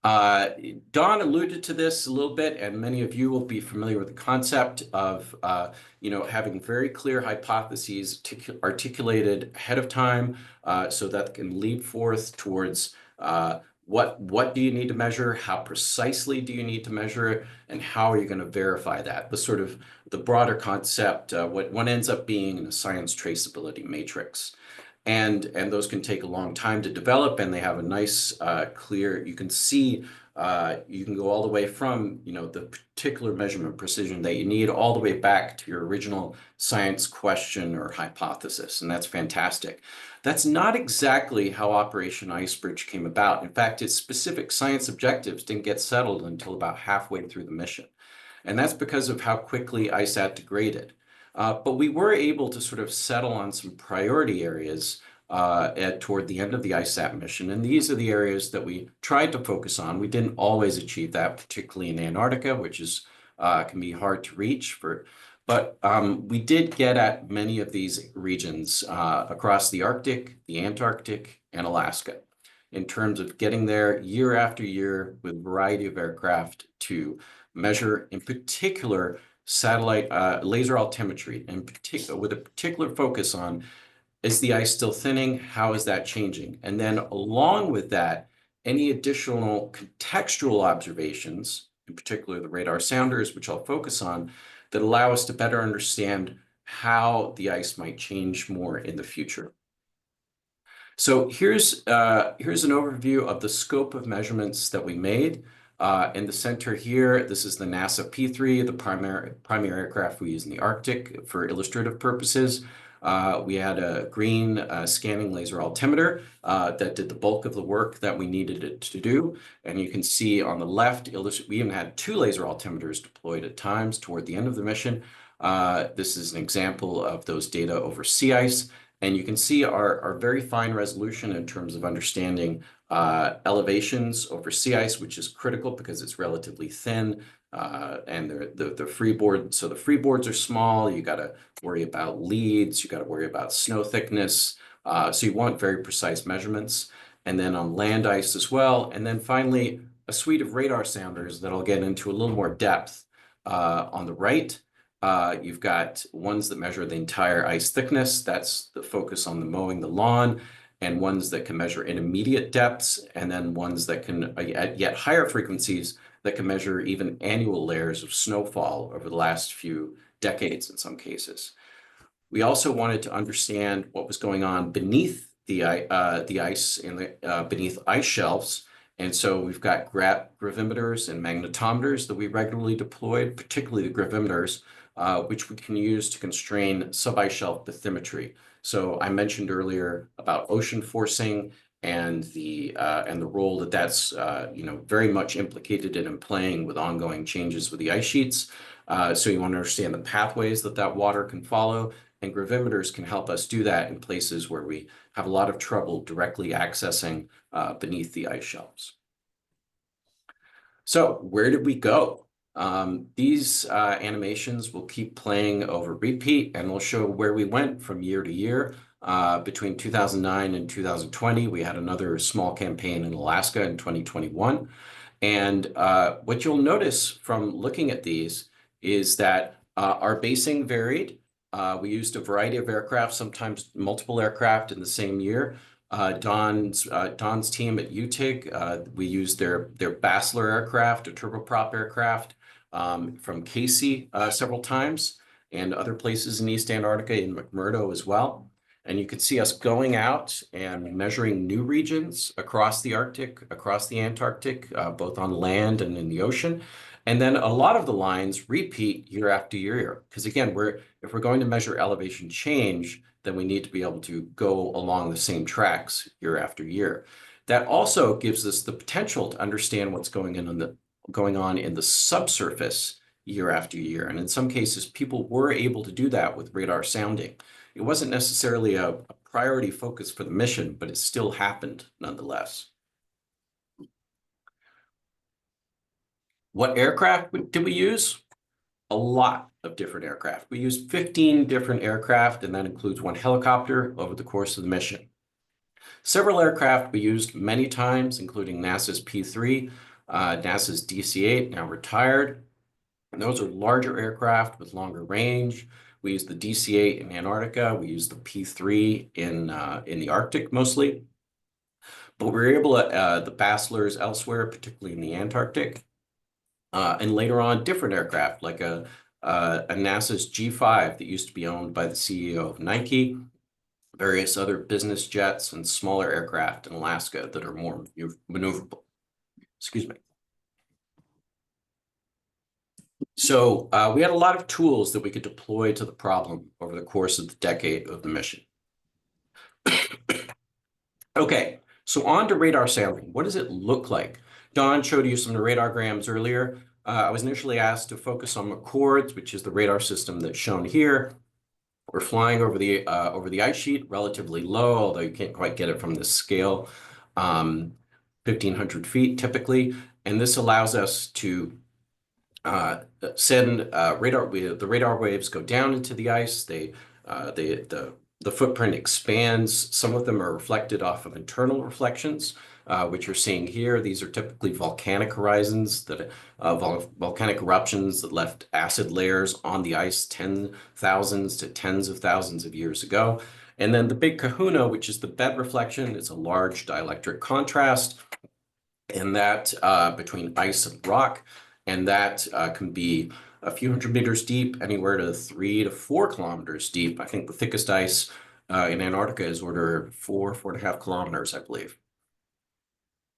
Don alluded to this a little bit, and many of you will be familiar with the concept of having very clear hypotheses articulated ahead of time, so that can lead forth towards what do you need to measure, how precisely do you need to measure it, and how are you going to verify that? The sort of the broader concept, what ends up being a science traceability matrix. And those can take a long time to develop, and they have a nice, clear, you can see, you can go all the way from, the particular measurement precision that you need all the way back to your original science question or hypothesis, and that's fantastic. That's not exactly how Operation IceBridge came about. In fact, its specific science objectives didn't get settled until about halfway through the mission. And that's because of how quickly ICESat degraded. But we were able to sort of settle on some priority areas toward the end of the ICESat mission. And these are the areas that we tried to focus on. We didn't always achieve that, particularly in Antarctica, which is can be hard to reach. But we did get at many of these regions across the Arctic, the Antarctic, and Alaska in terms of getting there year after year with a variety of aircraft to measure, in particular, satellite laser altimetry, in particular, with a particular focus on, is the ice still thinning? How is that changing? And then along with that, any additional contextual observations, in particular the radar sounders, which I'll focus on, that allow us to better understand how the ice might change more in the future. So here's an overview of the scope of measurements that we made. In the center here, this is the NASA P3, the primary aircraft we use in the Arctic for illustrative purposes. We had a green scanning laser altimeter that did the bulk of the work that we needed it to do. And you can see on the left, we even had 2 laser altimeters deployed at times toward the end of the mission. This is an example of those data over sea ice. And you can see our very fine resolution in terms of understanding elevations over sea ice, which is critical because it's relatively thin, and the freeboard. So the freeboards are small. You got to worry about leads. You got to worry about snow thickness. So you want very precise measurements. And then on land ice as well. And then finally, a suite of radar sounders that I'll get into a little more depth. On the right, you've got ones that measure the entire ice thickness. That's the focus on the mowing the lawn, and ones that can measure intermediate depths, and then ones that can, at yet higher frequencies, that can measure even annual layers of snowfall over the last few decades in some cases. We also wanted to understand what was going on beneath the ice beneath ice shelves. And so we've got gravimeters and magnetometers that we regularly deployed, particularly the gravimeters, which we can use to constrain sub-ice shelf bathymetry. So I mentioned earlier about ocean forcing and the role that that's very much implicated in and playing with ongoing changes with the ice sheets. So you want to understand the pathways that water can follow, and gravimeters can help us do that in places where we have a lot of trouble directly accessing beneath the ice shelves. So where did we go? These animations will keep playing over repeat, and we'll show where we went from year to year. Between 2009 and 2020, we had another small campaign in Alaska in 2021. And what you'll notice from looking at these is that our basing varied. We used a variety of aircraft, sometimes multiple aircraft in the same year. Don's team at UTIG, we used their Basler aircraft, a turboprop aircraft from Casey several times, and other places in East Antarctica, in McMurdo as well. And you can see us going out and measuring new regions across the Arctic, across the Antarctic, both on land and in the ocean. And then a lot of the lines repeat year after year, because again, if we're going to measure elevation change, then we need to be able to go along the same tracks year after year. That also gives us the potential to understand what's going on in the subsurface year after year. And in some cases, people were able to do that with radar sounding. It wasn't necessarily a priority focus for the mission, but it still happened nonetheless. What aircraft did we use? A lot of different aircraft. We used 15 different aircraft, and that includes one helicopter over the course of the mission. Several aircraft we used many times, including NASA's P3, NASA's DC-8, now retired. And those are larger aircraft with longer range. We use the DC-8 in Antarctica. We use the P3 in the Arctic mostly. But we were able to, the Baslers elsewhere, particularly in the Antarctic. And later on, different aircraft, like a NASA's G5 that used to be owned by the CEO of Nike, various other business jets, and smaller aircraft in Alaska that are more maneuverable. Excuse me. So we had a lot of tools that we could deploy to the problem over the course of the decade of the mission. Okay, so on to radar sounding. What does it look like? Don showed you some radargrams earlier. I was initially asked to focus on McCord's, which is the radar system that's shown here. We're flying over the ice sheet, relatively low, although you can't quite get it from this scale, 1,500 feet typically. And this allows us to send radar. The radar waves go down into the ice. The footprint expands. Some of them are reflected off of internal reflections, which you're seeing here. These are typically volcanic horizons, volcanic eruptions that left acid layers on the ice thousands to tens of thousands of years ago. And then the big kahuna, which is the bed reflection, is a large dielectric contrast, and that between ice and rock, and that can be a few hundred meters deep, anywhere to 3 to 4 kilometers deep. I think the thickest ice in Antarctica is order 4.5 kilometers, I believe.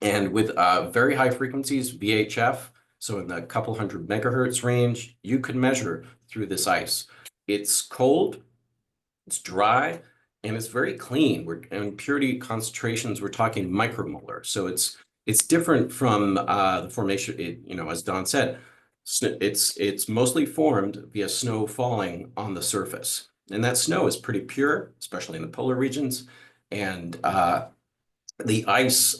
And with very high frequencies, VHF, so in the couple hundred megahertz range, you could measure through this ice. It's cold, it's dry, and it's very clean. In purity concentrations, we're talking micromolar. So it's different from the formation, as Don said, it's mostly formed via snow falling on the surface. And that snow is pretty pure, especially in the polar regions. And the ice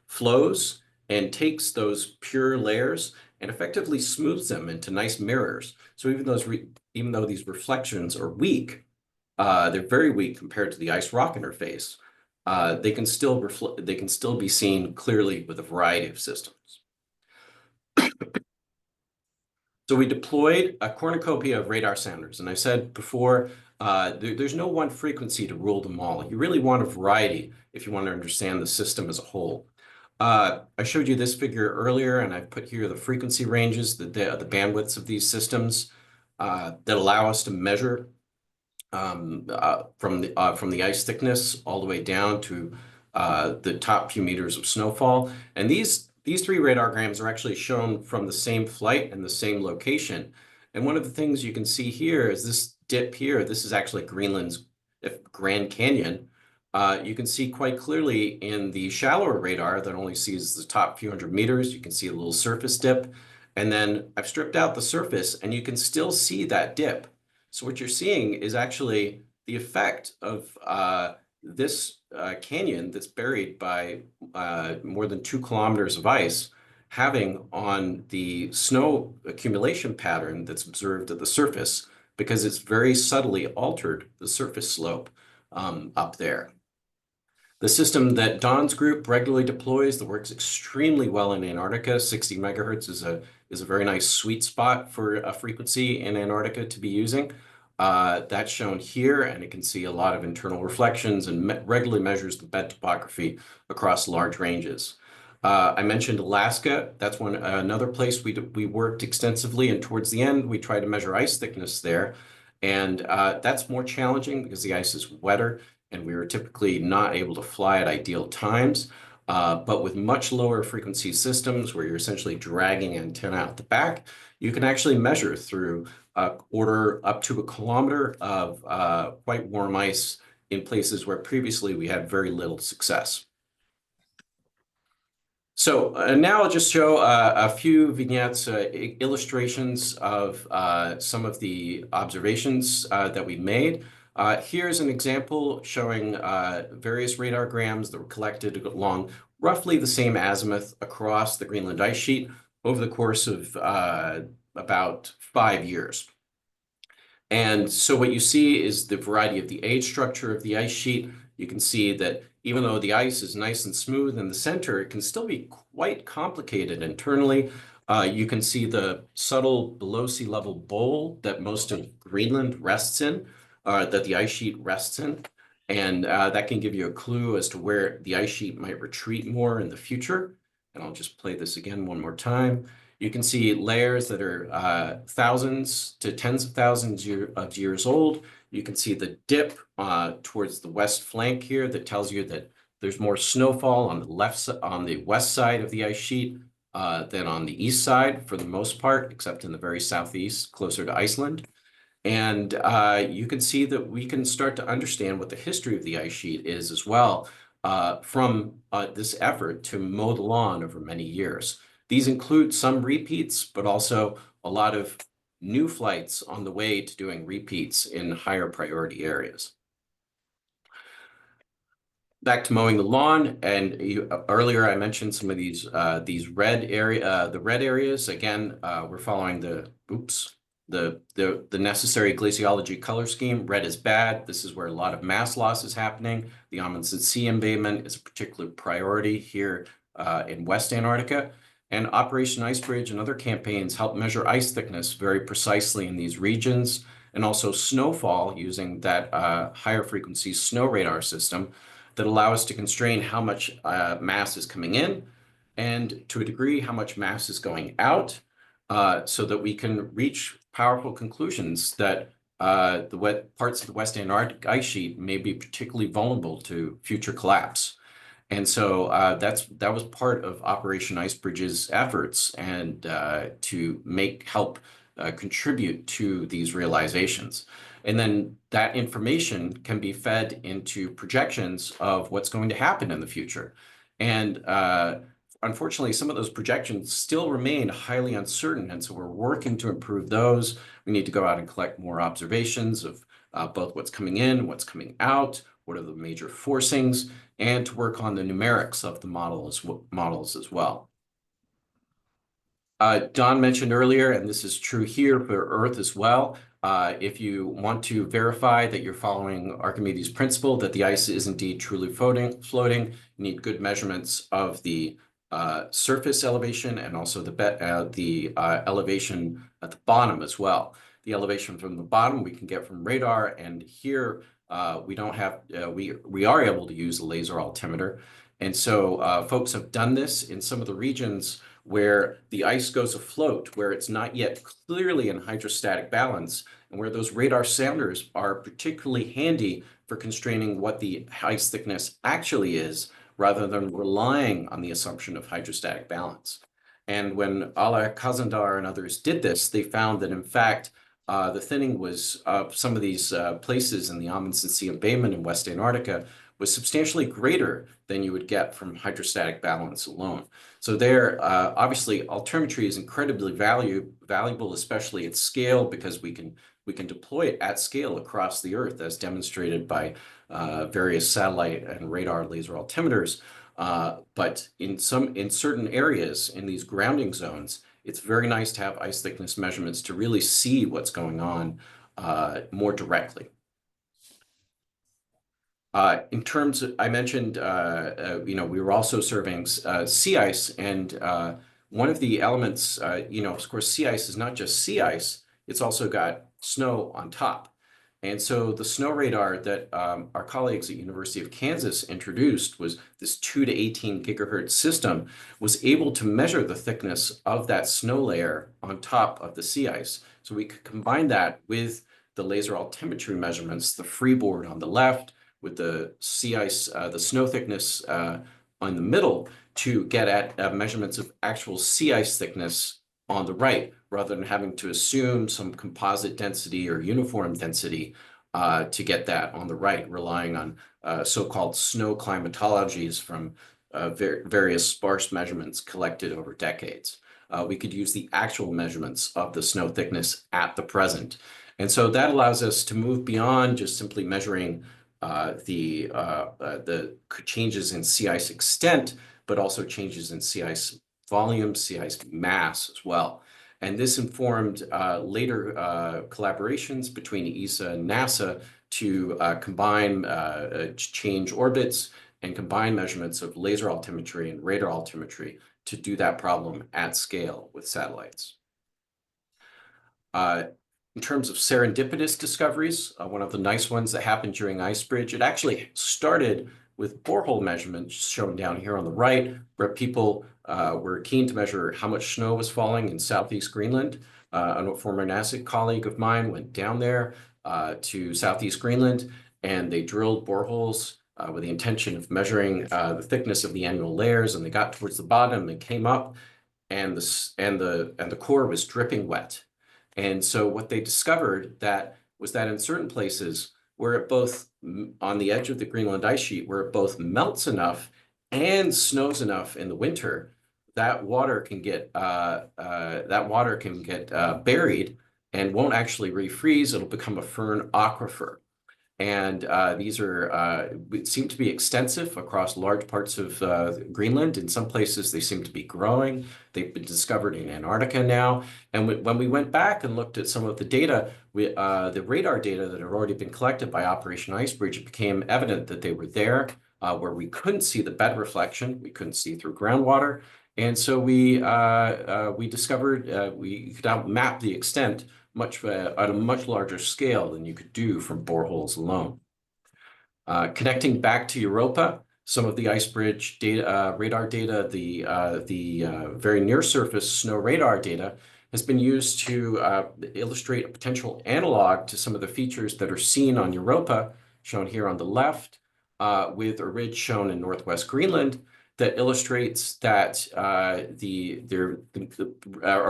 flows and takes those pure layers and effectively smooths them into nice mirrors. So even though these reflections are weak, they're very weak compared to the ice-rock interface. They can still be seen clearly with a variety of systems. So we deployed a cornucopia of radar sounders, and I said before, there's no one frequency to rule them all. You really want a variety if you want to understand the system as a whole. I showed you this figure earlier, and I've put here the frequency ranges, the bandwidths of these systems that allow us to measure from the ice thickness all the way down to the top few meters of snowfall. And these 3 radargrams are actually shown from the same flight and the same location. And one of the things you can see here is this dip here. This is actually Greenland's Grand Canyon. You can see quite clearly in the shallower radar that only sees the top few hundred meters, you can see a little surface dip. And then I've stripped out the surface and you can still see that dip. So what you're seeing is actually the effect of this canyon that's buried by more than 2 kilometers of ice having on the snow accumulation pattern that's observed at the surface, because it's very subtly altered the surface slope up there. The system that Don's group regularly deploys that works extremely well in Antarctica, 60 megahertz is a very nice sweet spot for a frequency in Antarctica to be using. That's shown here, and you can see a lot of internal reflections and regularly measures the bed topography across large ranges. I mentioned Alaska. That's another place we worked extensively, and towards the end, we tried to measure ice thickness there. And that's more challenging because the ice is wetter, and we were typically not able to fly at ideal times. But with much lower frequency systems where you're essentially dragging antenna out the back, you can actually measure through order up to 1 kilometer of quite warm ice in places where previously we had very little success. So now I'll just show a few vignettes, illustrations of some of the observations that we made. Here's an example showing various radargrams that were collected along roughly the same azimuth across the Greenland ice sheet over the course of about 5 years. And so what you see is the variety of the age structure of the ice sheet. You can see that even though the ice is nice and smooth in the center, it can still be quite complicated internally. You can see the subtle below sea level bowl that most of Greenland rests in, that the ice sheet rests in. And that can give you a clue as to where the ice sheet might retreat more in the future. And I'll just play this again one more time. You can see layers that are thousands to tens of thousands of years old. You can see the dip towards the west flank here that tells you that there's more snowfall on the west side of the ice sheet than on the east side for the most part, except in the very southeast, closer to Iceland. And you can see that we can start to understand what the history of the ice sheet is as well from this effort to mow the lawn over many years. These include some repeats, but also a lot of new flights on the way to doing repeats in higher priority areas. Back to mowing the lawn, and earlier I mentioned some of these red areas. Again, we're following the necessary glaciology color scheme. Red is bad. This is where a lot of mass loss is happening. The Amundsen Sea embayment is a particular priority here in West Antarctica. And Operation IceBridge and other campaigns help measure ice thickness very precisely in these regions, and also snowfall using that higher frequency snow radar system that allow us to constrain how much mass is coming in, and to a degree how much mass is going out, so that we can reach powerful conclusions that the wet parts of the West Antarctic ice sheet may be particularly vulnerable to future collapse. And so that was part of Operation IceBridge's efforts, and to help contribute to these realizations. And then that information can be fed into projections of what's going to happen in the future. And unfortunately, some of those projections still remain highly uncertain. And so we're working to improve those. We need to go out and collect more observations of both what's coming in, what's coming out, what are the major forcings, and to work on the numerics of the models as well. Don mentioned earlier, and this is true here for Earth as well, if you want to verify that you're following Archimedes' principle, that the ice is indeed truly floating, you need good measurements of the surface elevation and also the elevation at the bottom as well. The elevation from the bottom we can get from radar, and here we don't have, we are able to use a laser altimeter. And so folks have done this in some of the regions where the ice goes afloat, where it's not yet clearly in hydrostatic balance, and where those radar sounders are particularly handy for constraining what the ice thickness actually is, rather than relying on the assumption of hydrostatic balance. And when Ala Kazandar and others did this, they found that in fact, the thinning was some of these places in the Amundsen Sea embayment in West Antarctica was substantially greater than you would get from hydrostatic balance alone. So there, obviously, altimetry is incredibly valuable, especially at scale, because we can deploy it at scale across the Earth, as demonstrated by various satellite and radar laser altimeters. But in certain areas, in these grounding zones, it's very nice to have ice thickness measurements to really see what's going on more directly. In terms of, I mentioned, we were also surveying sea ice, and one of the elements, of course, sea ice is not just sea ice, it's also got snow on top. And so the snow radar that our colleagues at University of Kansas introduced was this 2 to 18 gigahertz system, was able to measure the thickness of that snow layer on top of the sea ice. So we could combine that with the laser altimetry measurements, the freeboard on the left, with the sea ice, the snow thickness on the middle, to get at measurements of actual sea ice thickness on the right, rather than having to assume some composite density or uniform density to get that on the right, relying on so-called snow climatologies from various sparse measurements collected over decades. We could use the actual measurements of the snow thickness at the present. And so that allows us to move beyond just simply measuring the changes in sea ice extent, but also changes in sea ice volume, sea ice mass as well. And this informed later collaborations between ESA and NASA to combine, change orbits and combine measurements of laser altimetry and radar altimetry to do that problem at scale with satellites. In terms of serendipitous discoveries, one of the nice ones that happened during IceBridge, it actually started with borehole measurements shown down here on the right, where people were keen to measure how much snow was falling in Southeast Greenland. A former NASA colleague of mine went down there to Southeast Greenland, and they drilled boreholes with the intention of measuring the thickness of the annual layers, and they got towards the bottom and came up, and the core was dripping wet. And so what they discovered was that in certain places where it both, on the edge of the Greenland ice sheet, where it both melts enough and snows enough in the winter, that water can get buried and won't actually refreeze. It'll become a firn aquifer. And these seem to be extensive across large parts of Greenland. In some places, they seem to be growing. They've been discovered in Antarctica now. And when we went back and looked at some of the data, the radar data that had already been collected by Operation IceBridge, it became evident that they were there where we couldn't see the bed reflection. We couldn't see through groundwater. And so we discovered we could now map the extent at a much larger scale than you could do from boreholes alone. Connecting back to Europa, some of the IceBridge data, radar data, the very near surface snow radar data has been used to illustrate a potential analog to some of the features that are seen on Europa, shown here on the left, with a ridge shown in northwest Greenland, that illustrates that a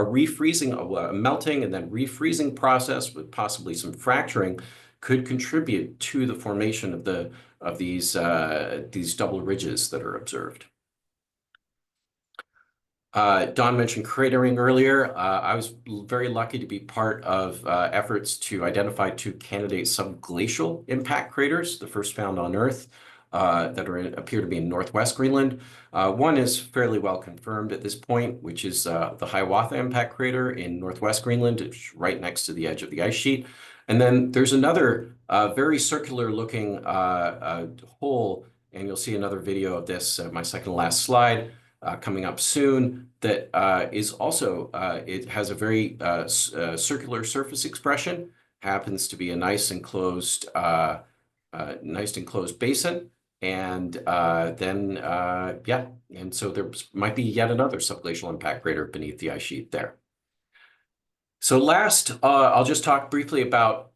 refreezing, a melting and then refreezing process with possibly some fracturing could contribute to the formation of these double ridges that are observed. Don mentioned cratering earlier. I was very lucky to be part of efforts to identify 2 candidate subglacial impact craters, the first found on Earth, that appear to be in northwest Greenland. One is fairly well confirmed at this point, which is the Hiawatha impact crater in northwest Greenland. It's right next to the edge of the ice sheet. And then there's another very circular looking hole, and you'll see another video of this, my second to last slide, coming up soon, that is also, it has a very circular surface expression, happens to be a nice enclosed basin. And and so there might be yet another subglacial impact crater beneath the ice sheet there. So last, I'll just talk briefly about,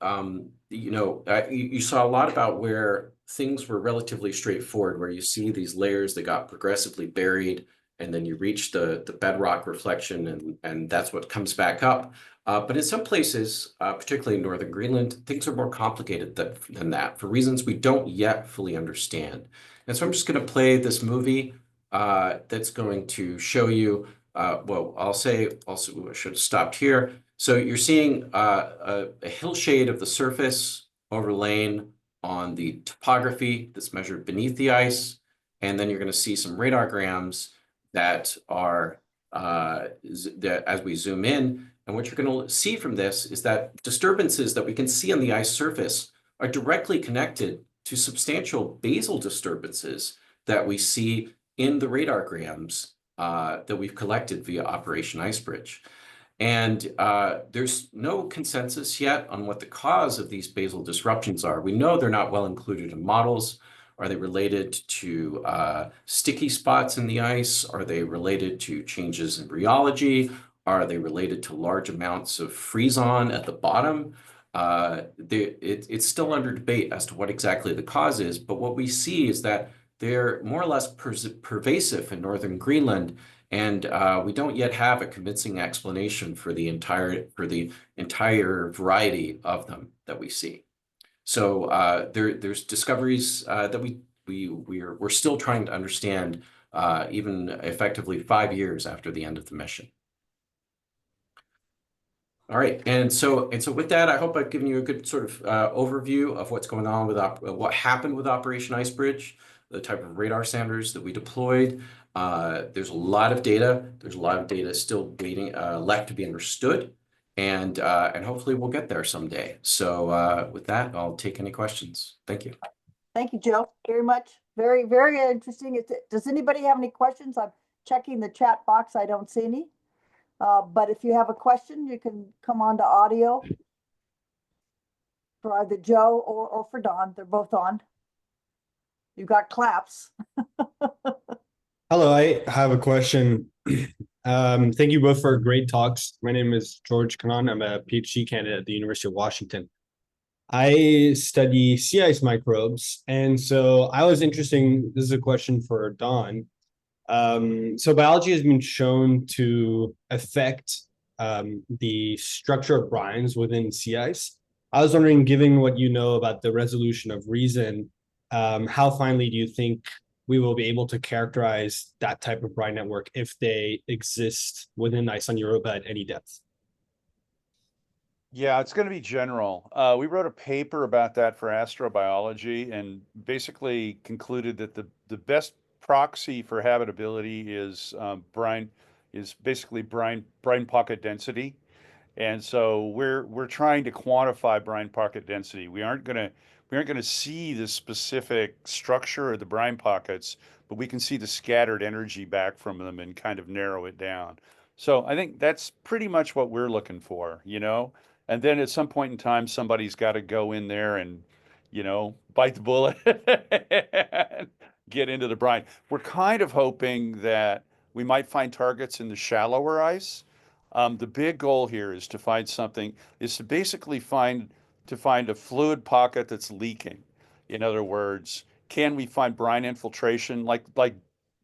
you saw a lot about where things were relatively straightforward, where you see these layers that got progressively buried and then you reach the bedrock reflection, and that's what comes back up. But in some places, particularly in northern Greenland, things are more complicated than that for reasons we don't yet fully understand. And so I'm just going to play this movie that's going to show you, well, I'll say also, I should have stopped here. So you're seeing a hillshade of the surface overlain on the topography that's measured beneath the ice. And then you're going to see some radargrams that are, that as we zoom in, and what you're going to see from this is that disturbances that we can see on the ice surface are directly connected to substantial basal disturbances that we see in the radargrams that we've collected via Operation IceBridge. And there's no consensus yet on what the cause of these basal disruptions are. We know they're not well included in models. Are they related to sticky spots in the ice? Are they related to changes in rheology? Are they related to large amounts of freeze-on at the bottom? It's still under debate as to what exactly the cause is, but what we see is that they're more or less pervasive in northern Greenland, and we don't yet have a convincing explanation for the entire variety of them that we see. So there's discoveries that we're still trying to understand, even effectively 5 years after the end of the mission. All right, and so with that, I hope I've given you a good sort of overview of what's going on with what happened with Operation IceBridge, the type of radar sounders that we deployed. There's a lot of data. There's a lot of data still waiting, left to be understood, and hopefully we'll get there someday. So with that, I'll take any questions. Thank you. Thank you, Joe, very much. Very, very interesting. Does anybody have any questions? I'm checking the chat box. I don't see any. But if you have a question, you can come on to audio for either Joe or for Don. They're both on. You got claps. Hello, I have a question. Thank you both for great talks. My name is George Kanan. I'm a PhD candidate at the University of Washington. I study sea ice microbes, and so I was interested. This is a question for Don. So biology has been shown to affect the structure of brines within sea ice. I was wondering, given what you know about the resolution of reason, how finely do you think we will be able to characterize that type of brine network if they exist within ice on Europa at any depth? Yeah, it's going to be general. We wrote a paper about that for astrobiology and basically concluded that the best proxy for habitability is basically brine pocket density. And so we're trying to quantify brine pocket density. We aren't gonna see the specific structure of the brine pockets, but we can see the scattered energy back from them and kind of narrow it down. So I think that's pretty much what we're looking for, you know? And then at some point in time, somebody's got to go in there and, you know, bite the bullet and get into the brine. We're kind of hoping that we might find targets in the shallower ice. The big goal here is to find something, is to basically find a fluid pocket that's leaking. In other words, can we find brine infiltration like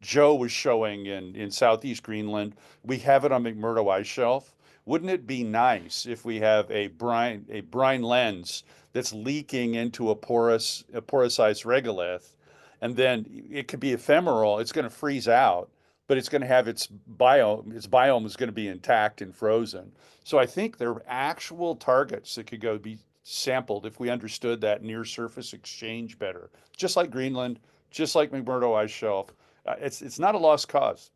Joe was showing in Southeast Greenland? We have it on McMurdo Ice Shelf. Wouldn't it be nice if we have a brine lens that's leaking into a porous ice regolith, and then it could be ephemeral. It's going to freeze out, but it's going to have its biome is going to be intact and frozen. So I think there are actual targets that could go be sampled if we understood that near surface exchange better. Just like Greenland, just like McMurdo Ice Shelf. It's not a lost cause.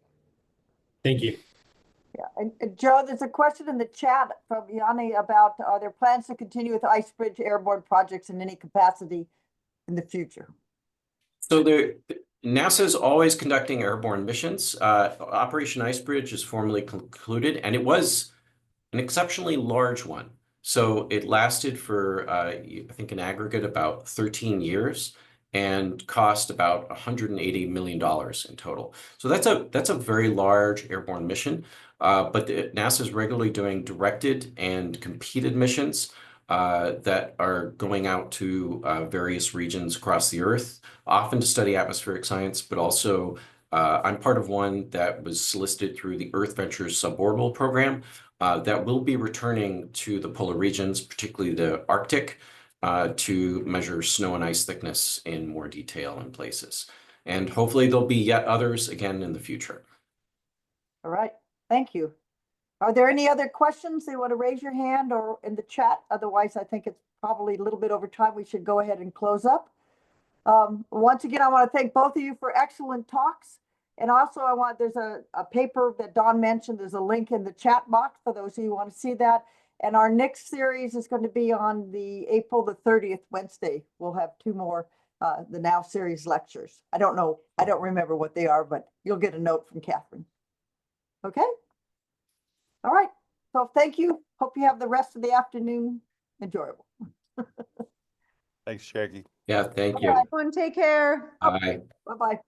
Thank you. Yeah, and Joe, there's a question in the chat from Yanni about are there plans to continue with IceBridge airborne projects in any capacity in the future? So NASA is always conducting airborne missions. Operation IceBridge is formally concluded, and it was an exceptionally large one. So it lasted for, I think, an aggregate about 13 years and cost about $180 million in total. So that's a very large airborne mission. But NASA is regularly doing directed and competed missions that are going out to various regions across the Earth, often to study atmospheric science, but also I'm part of one that was solicited through the Earth Ventures suborbital program that will be returning to the polar regions, particularly the Arctic, to measure snow and ice thickness in more detail in places. And hopefully there'll be yet others again in the future. All right, thank you. Are there any other questions? They want to raise your hand or in the chat? Otherwise, I think it's probably a little bit over time. We should go ahead and close up. Once again, I want to thank both of you for excellent talks. And also there's a paper that Don mentioned. There's a link in the chat box for those of you who want to see that. And our next series is going to be on the April the 30th, Wednesday. We'll have 2 more the Now series lectures. I don't know. I don't remember what they are, but you'll get a note from Catherine. Okay. All right. So thank you. Hope you have the rest of the afternoon enjoyable. Thanks, Jackie. Yeah, thank you. Everyone, take care. Bye. Bye-bye.